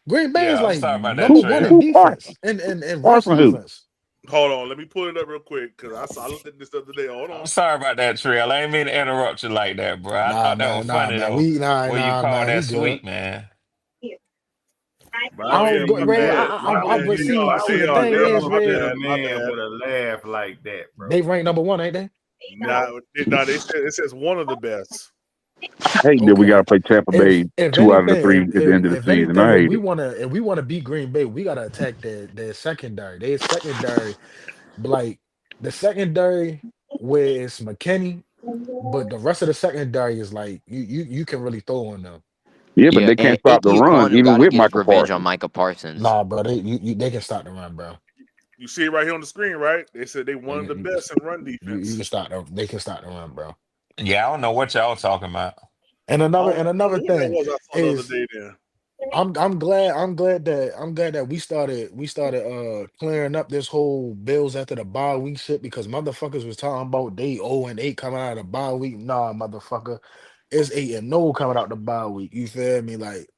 Green Bay is Yeah, I'm like sorry about that, number one Trail. in Who Parsons? defense and rush Parsons who? defense. Hold on, let me pull it up real quick because I looked at this the other day. Hold I'm on. sorry about that, Trail. I ain't mean to interrupt you like that, bro. I Nah, thought that man, was nah, funny man. though. We nah, When you nah, call man. We that good. sweet, man. I Oh don't yeah, go, my Red. bad, my bad. But They are, see, they the are, thing they is, are. My Red, bad, my Man, bad. with a laugh like that, bro. they ranked number one, ain't they? Nah, they said it says one of the best. I hate that we got Okay. to play Tampa If Bay if 2 out of the 3 anything, at the if end of the if season. I anything, if hate we it. wanna beat Green Bay, we gotta attack their secondary. Their secondary, like the secondary where it's McKinney, but the rest of the secondary is like you can really throw on them. Yeah, but Yeah, they can't and stop the AP run, Ekwonu even got to with get his Michael revenge on Parsons. Micah Parsons. Nah, bro, they can stop the run, bro. You see it right here on the screen, right? They said they one You, of the you, best in run you defense. can stop them. They can stop the run, bro. Yeah, I don't know what y'all talking about. And another Who that thing was I saw the other is day then? I'm glad we started clearing up this whole Bills after the bye week shit because motherfuckers was talking about they 0-8 coming out of the bye week. Nah, motherfucker, it's 8-0 coming out the bye week. You feel me? Like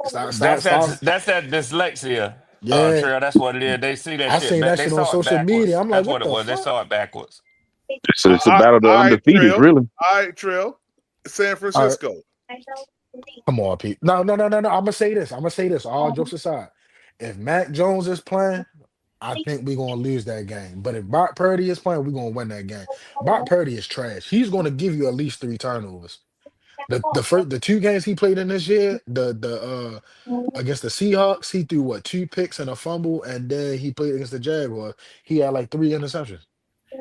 stop. That's that dyslexia, Yeah, Trail. That's what it is. They see that I shit, seen but that they shit on saw it social media. backwards. I'm like, That's what what it the was. They fuck? saw it backwards. It's a All battle of the right, undefeated, Trail. really. All right, Trail. San All right, Francisco. come on, Pete. No. I'm gonna say this. All jokes aside, if Mac Jones is playing. I think we're gonna lose that game. But if Brock Purdy is playing, we're gonna win that game. Brock Purdy is trash. He's gonna give you at least 3 turnovers. The 2 games he played in this year, the against the Seahawks, he threw what 2 picks and a fumble, and then he played against the Jaguars. He had like 3 interceptions.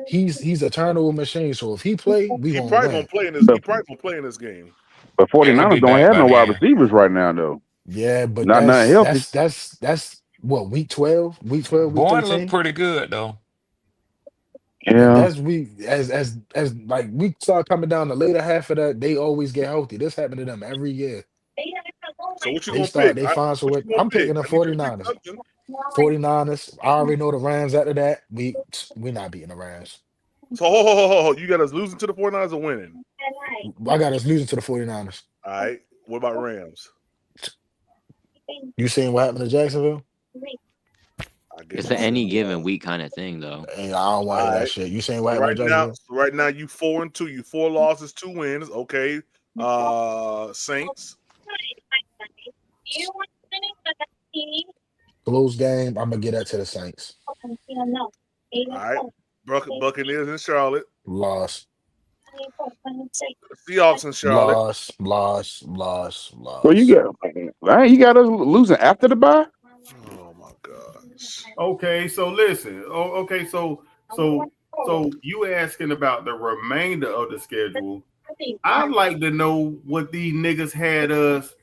He's a turnover machine. So if he play, we He gonna probably gonna win. play in this. He But, probably gonna play in this game. but Yeah, he'll be 49ers don't back have by no wide then. receivers right now, though. Yeah, but Not nothing healthy. that's what week 12, week Bourne looked 13. pretty good though. And Yeah. that's we as like we start coming down the later half of that, they always get healthy. This happened to them every year. So what you They gonna pick? start, they find some What way. you gonna I'm pick? picking the I need you to pick 49ers. something. 49ers. I already know the Rams after that. We not beating the Rams. So ho. You got us losing to the 49ers or winning? I got us losing to the 49ers. All right. What about Rams? You seen what happened to Jacksonville? I guess It's you an any said, given week kind of thing, though. Hey, I don't want to hear all that right. shit. You seen So what happened to Jacksonville? right now you 4-2. You 4 losses, 2 wins. Okay. Saints. Close game. I'm gonna get that to the Saints. All right. Buccaneers in Charlotte. Loss. Seahawks in Charlotte. Loss. Well, you got us losing after the bye? Oh my gosh. Okay, so listen. Okay, so you asking about the remainder of the schedule. I'd like to know what these niggas had us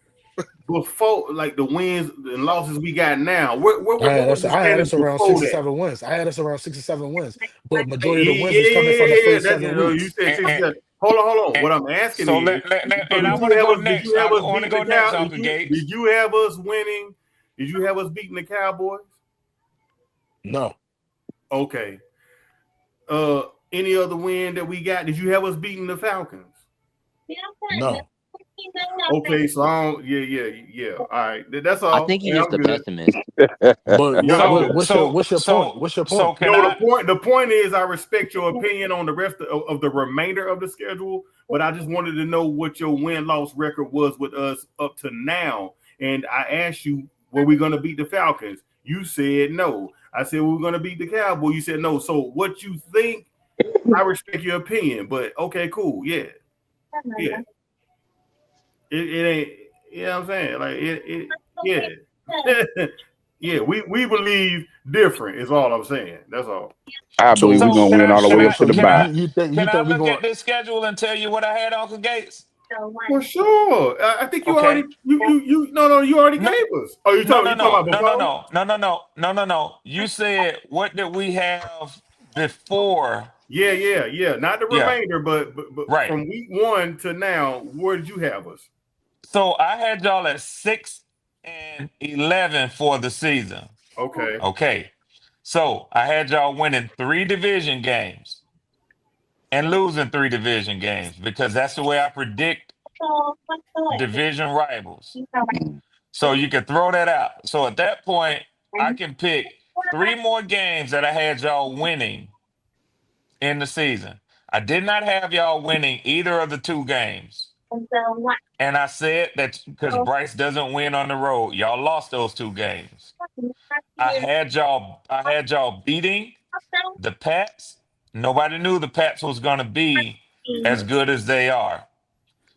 before, like the wins and losses we got now. What was the I had standings us around before 6 or that? 7 wins. I had us around 6 or 7 wins. But majority of the wins was coming from the Yeah. first 7 You weeks. said 6. Hold on. What I'm asking So is, and I want to go next. did you have I us want to beating go the next, Cow? Uncle Gates. Did you have us winning? Did you have us beating the Cowboys? No. Okay. Any other win that we got? Did you have us beating the Falcons? No. Okay, so yeah. All right, that's all. I think he's just a I'm good. pessimist. But Yeah, I'm good. what's your point? What's your So point? can No, I? the point is, I respect your opinion on the rest of the remainder of the schedule, but I just wanted to know what your win-loss record was with us up to now. And I asked you, were we going to beat the Falcons? You said no. I said we were going to beat the Cowboys. You said no. So what you think? I respect your opinion, but okay, cool, yeah. It ain't. You know what I'm saying? Like yeah. Yeah, we believe different is all I'm saying. That's all. I believe So we're So going to win all the way up to the bye. you can I think we look going at this schedule and tell you what I had, Uncle Gates? For sure. I think you Okay. already you already No, gave us. Oh, you talking about before? No. You said what did we have before? Yeah. Not the Yeah, remainder, but right. from week 1 to now, where did you have us? So I had y'all at 6-11 for the season. Okay. So I had y'all winning 3 division games and losing 3 division games because that's the way I predict division rivals. So you can throw that out. So at that point, I can pick 3 more games that I had y'all winning in the season. I did not have y'all winning either of the 2 games. And I said that because Bryce doesn't win on the road. Y'all lost those 2 games. I had y'all beating the Pats. Nobody knew the Pats was gonna be as good as they are.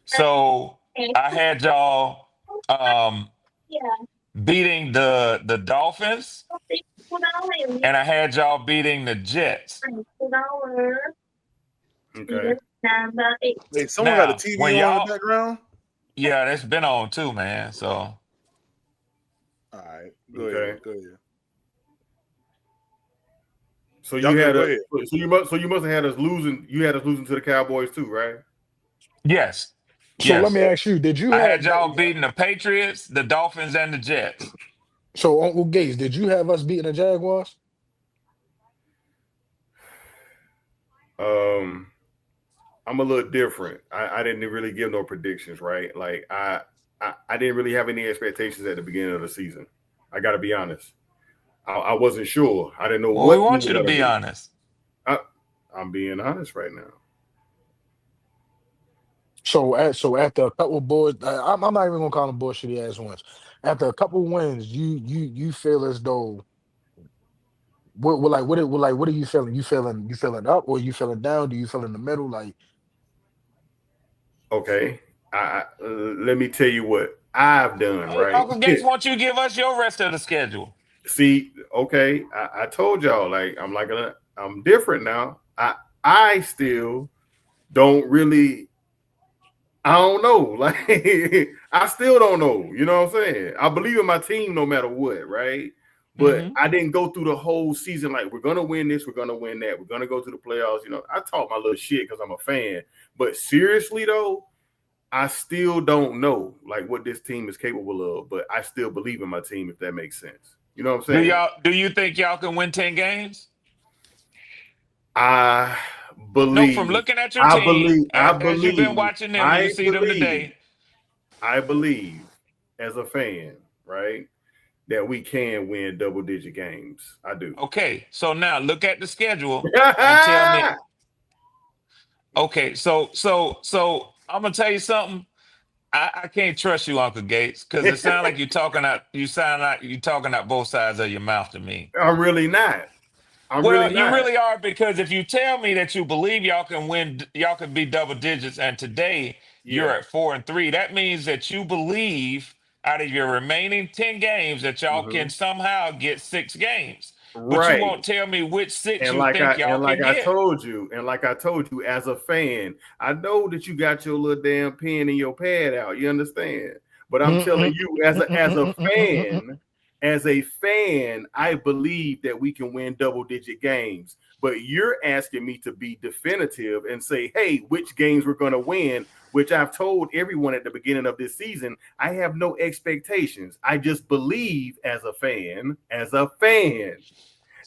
So I had y'all beating the Dolphins, and I had y'all beating the Jets. Okay. Hey, someone got a Now, TV when on in y'all, the background. yeah, that's been on too, man. So, All right, go ahead. So Y'all you had go a ahead. so you must have had us losing. You had us losing to the Cowboys too, right? yes, So let me ask you: did you I have had y'all beating the Patriots, the Dolphins, and the Jets. so Uncle Gates? Did you have us beating the Jaguars? I'm a little different. I didn't really give no predictions, right? Like I didn't really have any expectations at the beginning of the season. I got to be honest. I wasn't sure. I didn't know Well, we what we want were you to gonna be do. honest. I'm being honest right now. So after a couple boards, I'm not even gonna call them bullshitty ass wins. After a couple wins, you feel as though what are you feeling? You feeling up or you feeling down? Do you feel in the middle? Like Okay. Let me tell you what I've done, Hey, right? Uncle Gates wants you to give us your rest of the schedule. See, okay, I told y'all, like I'm different now. I still don't really, I don't know. Like I still don't know. You know what I'm saying? I believe in my team no matter what, right? But I didn't go through the whole season like we're gonna win this, we're gonna win that, we're gonna go to the playoffs. You know, I talk my little shit because I'm a fan. But seriously though, I still don't know like what this team is capable of, but I still believe in my team, if that makes sense. You know what I'm saying? Do you think y'all can win 10 games? I No, from believe, looking at your team, as you've been watching them and you see them today. I believe as a fan, right, that we can win double-digit games. I do. Okay, so now look at the schedule and tell me. Okay, so I'm gonna tell you something. I can't trust you, Uncle Gates, because it sounds like you sound like you're talking out both sides of your mouth to me. I'm really not. Well, you really are, because if you tell me that you believe y'all can win, y'all can be double digits, and today you're at 4-3, that means that you believe out of your remaining 10 games that y'all can somehow get 6 games. But you Right. won't tell me which 6 And you think y'all can I get. told you, as a fan, I know that you got your little damn pen and your pad out. You understand? But I'm telling you, as a fan, I believe that we can win double-digit games. But you're asking me to be definitive and say, hey, which games we're going to win, which I've told everyone at the beginning of this season, I have no expectations. I just believe as a fan,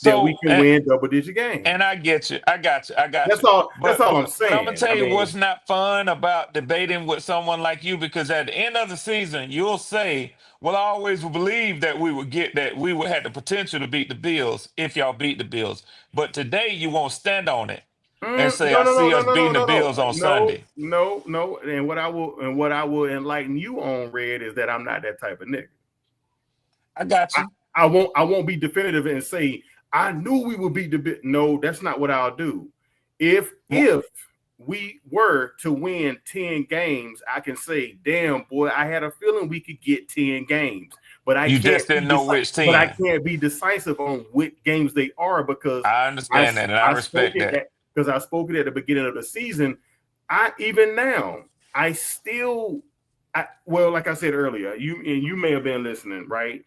that we can win double-digit games. And I get you. I got you. That's all I'm saying. But I'm gonna tell you what's not fun about debating with someone like you, because at the end of the season, you'll say, "Well, I always believed that we would have the potential to beat the Bills if y'all beat the Bills." But today, you won't stand on it and say, "I see us beating the Bills on Sunday." No. And what I will enlighten you on, Red, is that I'm not that type of nigga. I got you. I won't be definitive and say I knew we would beat the bit. No, that's not what I'll do. If we were to win 10 games, I can say, damn, boy, I had a feeling we could get 10 games. But I just didn't know which 10. But I can't be decisive on which games they are, because I understand that, and I respect that. Because I spoke it at the beginning of the season. Even now, I still, like I said earlier, you may have been listening, right?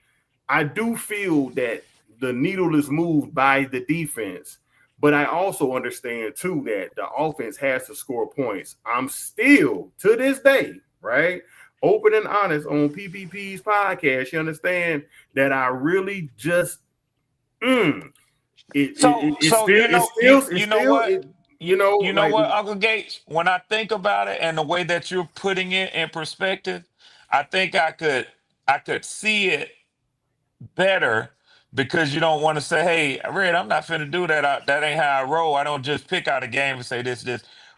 I do feel that the needle is moved by the defense, but I also understand too that the offense has to score points. I'm still, to this day, right, open and honest on PPP's podcast. You understand that I really just You know what, Uncle Gates? When I think about it and the way that you're putting it in perspective, I think I could see it better, because you don't want to say, "Hey, Red, I'm not finna do that. That ain't how I roll. I don't just pick out a game and say this."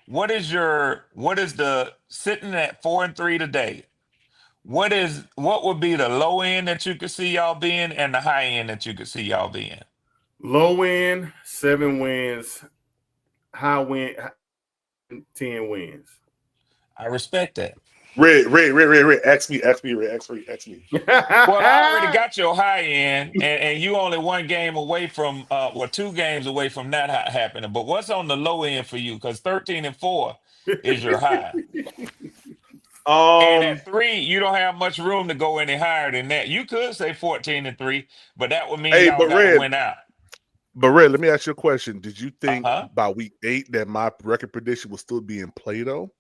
What is the sitting at 4-3 today? What would be the low end that you could see y'all being and the high end that you could see y'all being? Low end 7 wins, high win 10 wins. I respect that. Red. Ask me. Well, I already got your high end, and you only 1 game away from, 2 games away from that happening. But what's on the low end for you? Because 13-4 is your high. And at 3, you don't have much room to go any higher than that. You could say 14-3, but that would mean y'all got to win out. But Red, let me ask you a question. Did you think by week 8 that my record prediction will still be in play though?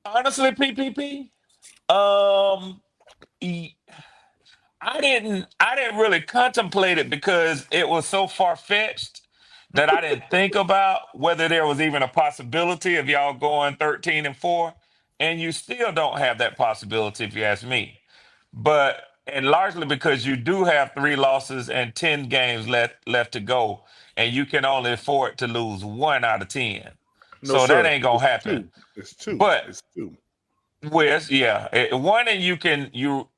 Honestly, PPP, e- I didn't really contemplate it because it was so far fetched that I didn't think about whether there was even a possibility of y'all going 13-4, and you still don't have that possibility if you ask me. But and largely because you do have 3 losses and 10 games left to go, and you can only afford to lose 1 out of 10. No, So that sir. ain't gonna It's happen. two. It's two. But It's two. Wes, yeah, one, and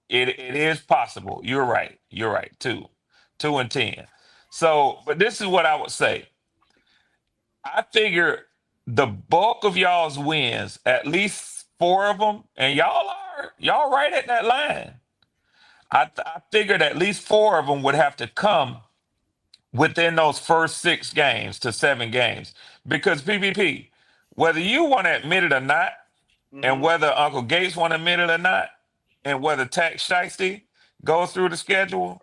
it is possible. You're right. You're right. 2-10. So, but this is what I would say. I figure the bulk of y'all's wins, at least 4 of them, and y'all right at that line. I figured at least 4 of them would have to come within those first 6 games to 7 games, because PvP, whether you want to admit it or not, and whether Uncle Gates want to admit it or not, and whether Tax Shiesty goes through the schedule,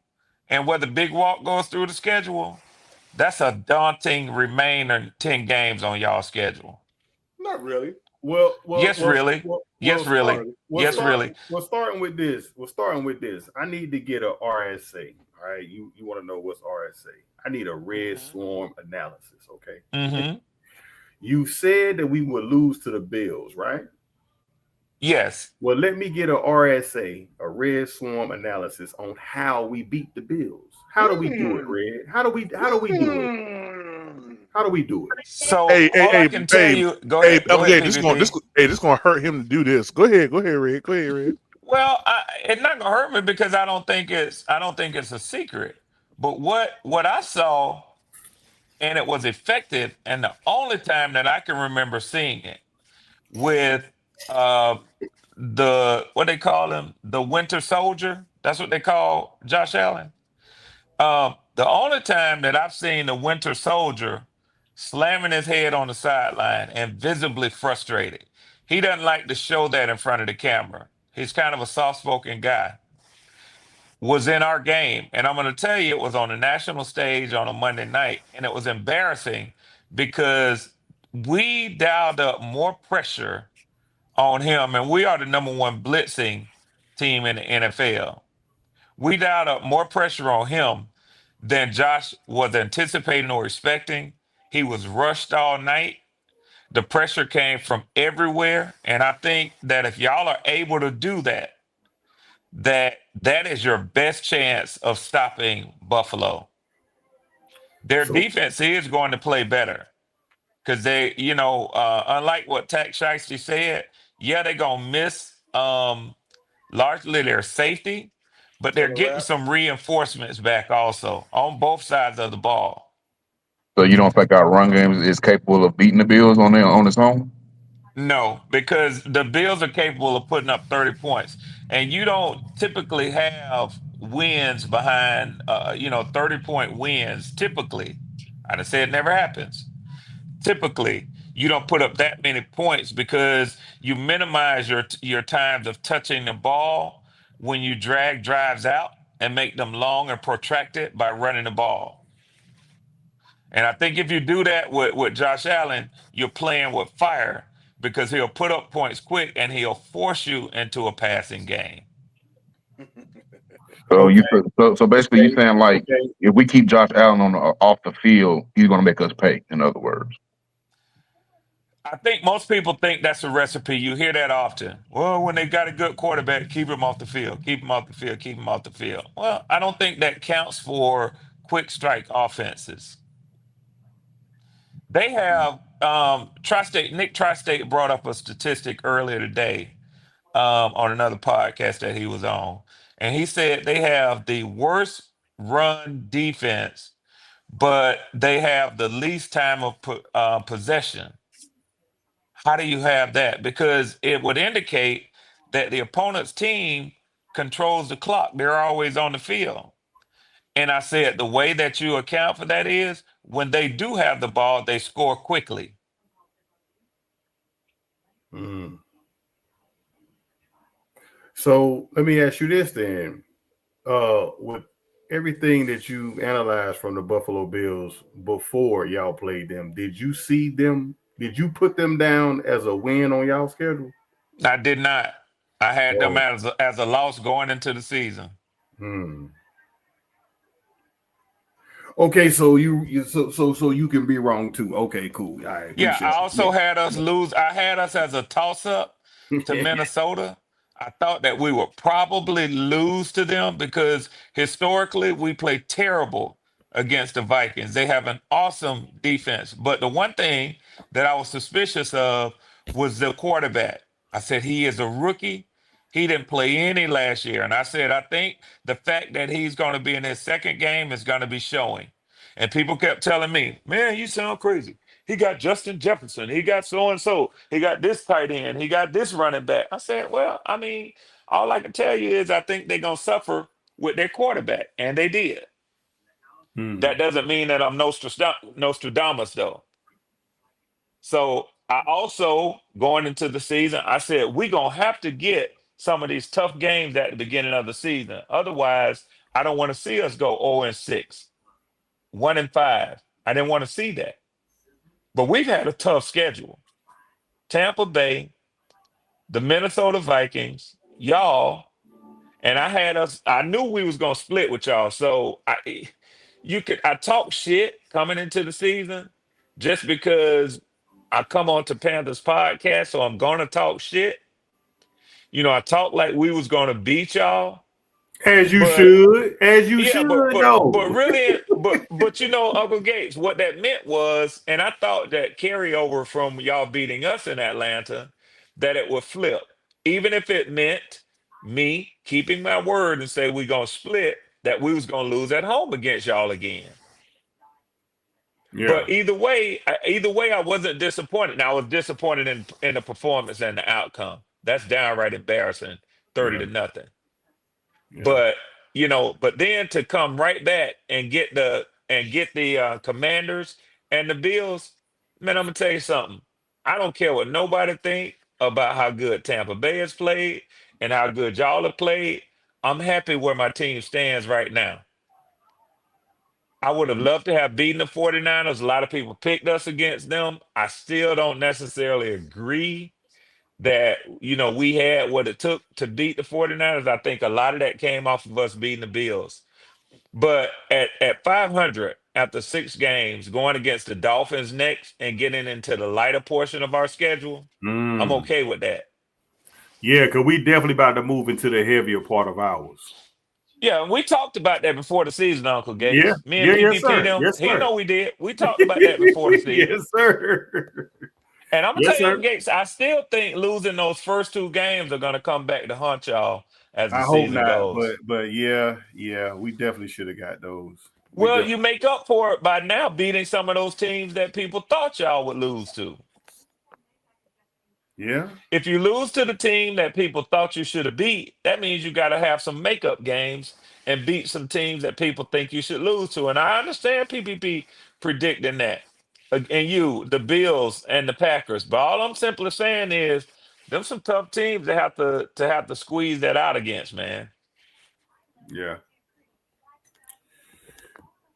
and whether Big Walk goes through the schedule, that's a daunting remainder 10 games on y'all schedule. Not really. Well, Yes, really. Yes, really. Yes, really. We're starting with this. We're starting with this. I need to get a RSA. All right, you want to know what's RSA? I need a red swarm analysis. Okay. Mm-hmm. You said that we would lose to the Bills, right? Yes. Well, let me get a RSA, a red swarm analysis on how we beat the Bills. How do we do it, Red? How do we do it? How do we do it? So Hey, I can tell you, go ahead, PvP. This gonna hurt him to do this. Go ahead, Red. Go ahead, Red. Well, it's not gonna hurt me because I don't think it's a secret. But what I saw, and it was effective, and the only time that I can remember seeing it with the what they call him, the Winter Soldier. That's what they call Josh Allen. The only time that I've seen the Winter Soldier slamming his head on the sideline and visibly frustrated. He doesn't like to show that in front of the camera. He's kind of a soft-spoken guy. Was in our game, and I'm going to tell you, it was on the national stage on a Monday night, and it was embarrassing because we dialed up more pressure on him, and we are the #1 blitzing team in the NFL. We dialed up more pressure on him than Josh was anticipating or expecting. He was rushed all night. The pressure came from everywhere, and I think that if y'all are able to do that, that is your best chance of stopping Buffalo. Their defense is going to play better because they, unlike what Tax Shiesty said, yeah, they're gonna miss largely their safety, but they're getting some reinforcements back also on both sides of the ball. So you don't think our run game is capable of beating the Bills on its own? No, because the Bills are capable of putting up 30 points, and you don't typically have wins behind, 30-point wins. Typically, I didn't say it never happens. Typically, you don't put up that many points because you minimize your times of touching the ball when you drag drives out and make them long and protracted by running the ball. And I think if you do that with Josh Allen, you're playing with fire because he'll put up points quick and he'll force you into a passing game. So so basically, you're saying like if we keep Josh Allen off the field, he's going to make us pay. In other words, I think most people think that's a recipe. You hear that often. Well, when they got a good quarterback, keep him off the field, keep him off the field, keep him off the field. Well, I don't think that counts for quick strike offenses. They have Nick Tri-State brought up a statistic earlier today on another podcast that he was on, and he said they have the worst run defense, but they have the least time of possession. How do you have that? Because it would indicate that the opponent's team controls the clock. They're always on the field. And I said the way that you account for that is when they do have the ball, they score quickly. So let me ask you this then. With everything that you analyzed from the Buffalo Bills before y'all played them, did you see them? Did you put them down as a win on y'all schedule? I did not. I had them Oh. as a loss going into the season. Okay, so so you can be wrong too. Okay, cool. I Yeah, I appreciate also it. had us lose. I had us as a toss up to Yeah. Minnesota. I thought that we would probably lose to them because historically we play terrible against the Vikings. They have an awesome defense. But the one thing that I was suspicious of was the quarterback. I said, he is a rookie. He didn't play any last year. And I said, I think the fact that he's going to be in his second game is going to be showing. And people kept telling me, man, you sound crazy. He got Justin Jefferson. He got so and so. He got this tight end. He got this running back. I said, well, I mean, all I can tell you is I think they're going to suffer with their quarterback. And they did. That doesn't mean that I'm Nostradamus, though. So I also, going into the season, I said, we're going to have to get some of these tough games at the beginning of the season. Otherwise, I don't want to see us go 0-6, 1-5. I didn't want to see that. But we've had a tough schedule. Tampa Bay, the Minnesota Vikings, y'all, and I knew we was gonna split with y'all. So I talk shit coming into the season just because I come on to Panthers podcast, so I'm gonna talk shit. I talk like we was gonna beat y'all, As you but should. As you yeah, should, but though. really, but Uncle Gates, what that meant was, and I thought that carryover from y'all beating us in Atlanta, that it would flip, even if it meant me keeping my word and say we're gonna split, that we was gonna lose at home against y'all again. Yeah. But either way, I wasn't disappointed. Now I was disappointed in the performance and the outcome. That's downright embarrassing, 30-0. Yeah. But but then to come right back and get the Commanders and the Bills, man, I'm gonna tell you something. I don't care what nobody think about how good Tampa Bay has played and how good y'all have played. I'm happy where my team stands right now. I would have loved to have beaten the 49ers. A lot of people picked us against them. I still don't necessarily agree that we had what it took to beat the 49ers. I think a lot of that came off of us beating the Bills. But at 500 after 6 games, going against the Dolphins next and getting into the lighter portion of our schedule, I'm okay with that. Yeah, because we definitely about to move into the heavier part of ours. Yeah, we talked about that before the season, Uncle Yeah. Gates. Me and Yeah, yes, PPP sir. them. Yes, He sir. know we did. We talked about that before the season. Yes, sir. And I'm gonna Yes, tell you, Uncle sir. Gates, I still think losing those first 2 games are gonna come back to haunt y'all as the I hope season not, goes. but yeah, we definitely should have got those. Well, you make up for it by now beating some of those teams that people thought y'all would lose to. Yeah. If you lose to the team that people thought you should have beat, that means you got to have some makeup games and beat some teams that people think you should lose to. And I understand PPP predicting that. And you, the Bills and the Packers. But all I'm simply saying is them some tough teams to have to squeeze that out against, man. Yeah.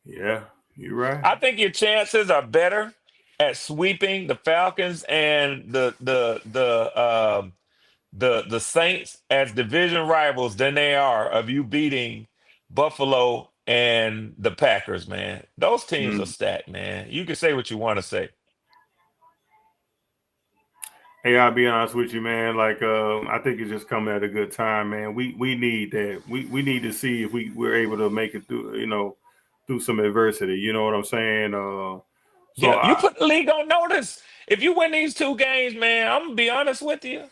Yeah, you're right. I think your chances are better at sweeping the Falcons and the Saints as division rivals than they are of you beating Buffalo and the Packers, man. Those teams are stacked, man. You can say what you want to say. Hey, I'll be honest with you, man. Like, I think it's just coming at a good time, man. We need that. We need to see if we're able to make it through, through some adversity. You know what I'm saying? Yeah, you put the league on notice. If you win these 2 games, man, I'm gonna be honest with you.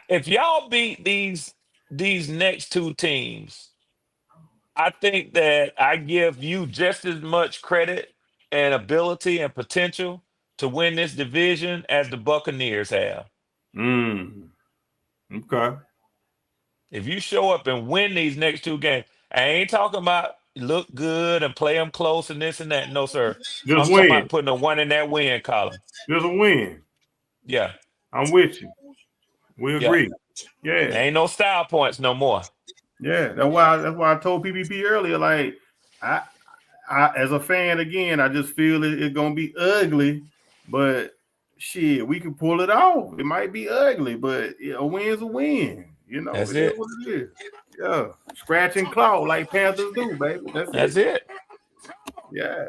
If y'all beat these next 2 teams, I think that I give you just as much credit and ability and potential to win this division as the Buccaneers have. Okay. If you show up and win these next 2 games, I ain't talking about look good and play them close and this and that. No, sir. Just I'm talking win. about putting a 1 in that win column. Just a win. Yeah. I'm with you. We agree. Yeah. There ain't no style points no more. Yeah. That's why I told PPP earlier. Like, I as a fan, again, I just feel it's gonna be ugly, but shit, we can pull it off. It might be ugly, but a win's a win. You know, That's it is it. what it is. Yeah, scratch and claw like Panthers do, baby. That's it. Yeah.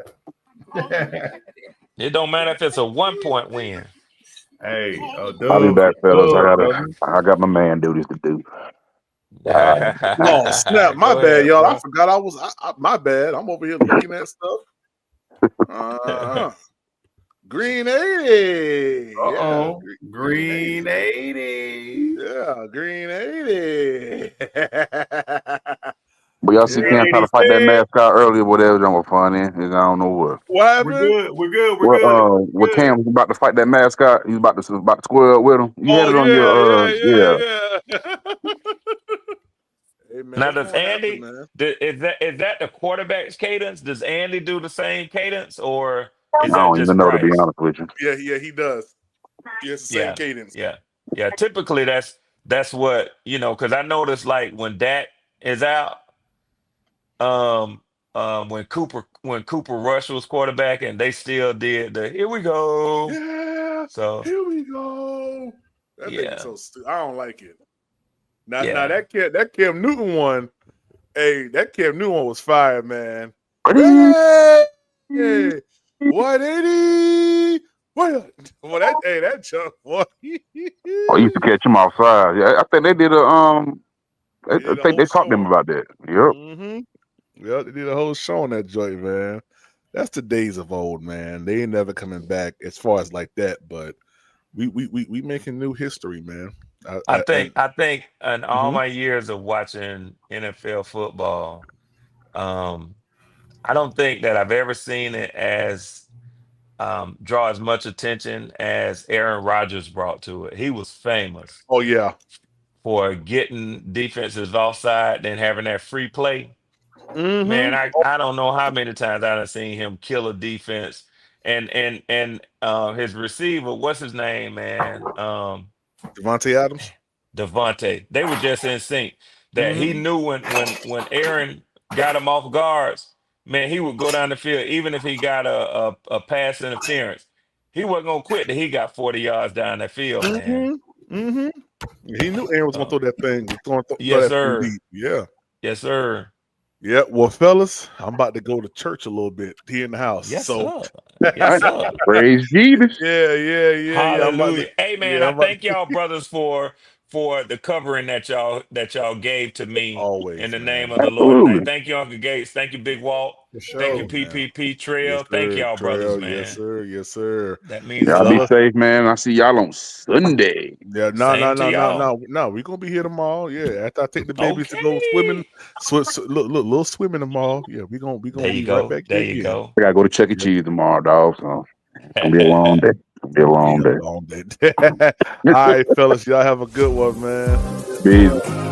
It don't matter if it's a 1-point win. Hey, I'll be back, fellas. brother. I got my man duties to do. Oh snap! My Go bad, ahead, y'all. bro. I forgot I was. My bad. I'm over here looking at stuff. Green 80. Yeah, Green 80. Yeah, Green 80. But y'all see Cam try to fight that mascot earlier, whatever. That was funny. I don't know what. What happened? We're good. When Cam was about to fight that mascot, he was about to square up with him. You had it on yeah. Hey, man, Now, what's does gonna happen, Andy? man? Is that the quarterback's cadence? Does Andy do the same cadence, or I is that don't just even know, to be Bryce? honest with you. Yeah, he does. He has the same cadence. Yeah. Typically, that's what because I noticed like when Dak is out, when Cooper Rush was quarterback, and they still did the here we go. Yeah. So here we go. That thing is so stupid. I don't like it. Now that Cam Newton one. Hey, that Cam Newton one was fire, man. Hey, 180. Well, that jump, boy. I used to catch him outside. Yeah, I think they did I think they taught them about that. Yep. Mm-hmm. Yeah, they did a whole show on that joint, man. That's the days of old, man. They ain't never coming back as far as like that, but we making new history, man. I think in all my years of watching NFL football, I don't think that I've ever seen it as draw as much attention as Aaron Rodgers brought to it. He was famous. Oh yeah, for getting defenses offside and having that free play. Mm-hmm. Man, I don't know how many times I've seen him kill a defense. And his receiver, what's his name, man? Devontae Adams. Devontae. They were just in sync. That he knew when Aaron got him off guards, man, he would go down the field, even if he got a pass interference. He wasn't gonna quit till he got 40 yards down that field, man. Mm-hmm. He knew Aaron was gonna throw that thing. Yes, sir. Thing deep. Yeah. Yes, sir. Yeah. Well, fellas, I'm about to go to church a little bit here in the house. Yes, so. sir. Yes, sir. Praise Jesus. Yeah. Hallelujah. Hey, man, I thank y'all, brothers, for the covering that y'all gave to me always in the man. name of the Lord tonight. Thank you, Uncle Gates. Thank you, Big Walt. Sure, thank you, PPP Trail. Yes, thank y'all, Trail. brothers, man. Yes, sir. That means y'all be safe, man. I see y'all on Sunday. Yeah, no. We're gonna be here tomorrow. Yeah, after I take the babies to go swimming, little swimming tomorrow. Yeah, we gonna be right back there. There you go. I gotta go to Chuck E. Cheese tomorrow, dog. So it's gonna be a long day. Long day. All right, fellas, y'all have a good one, man. Peace.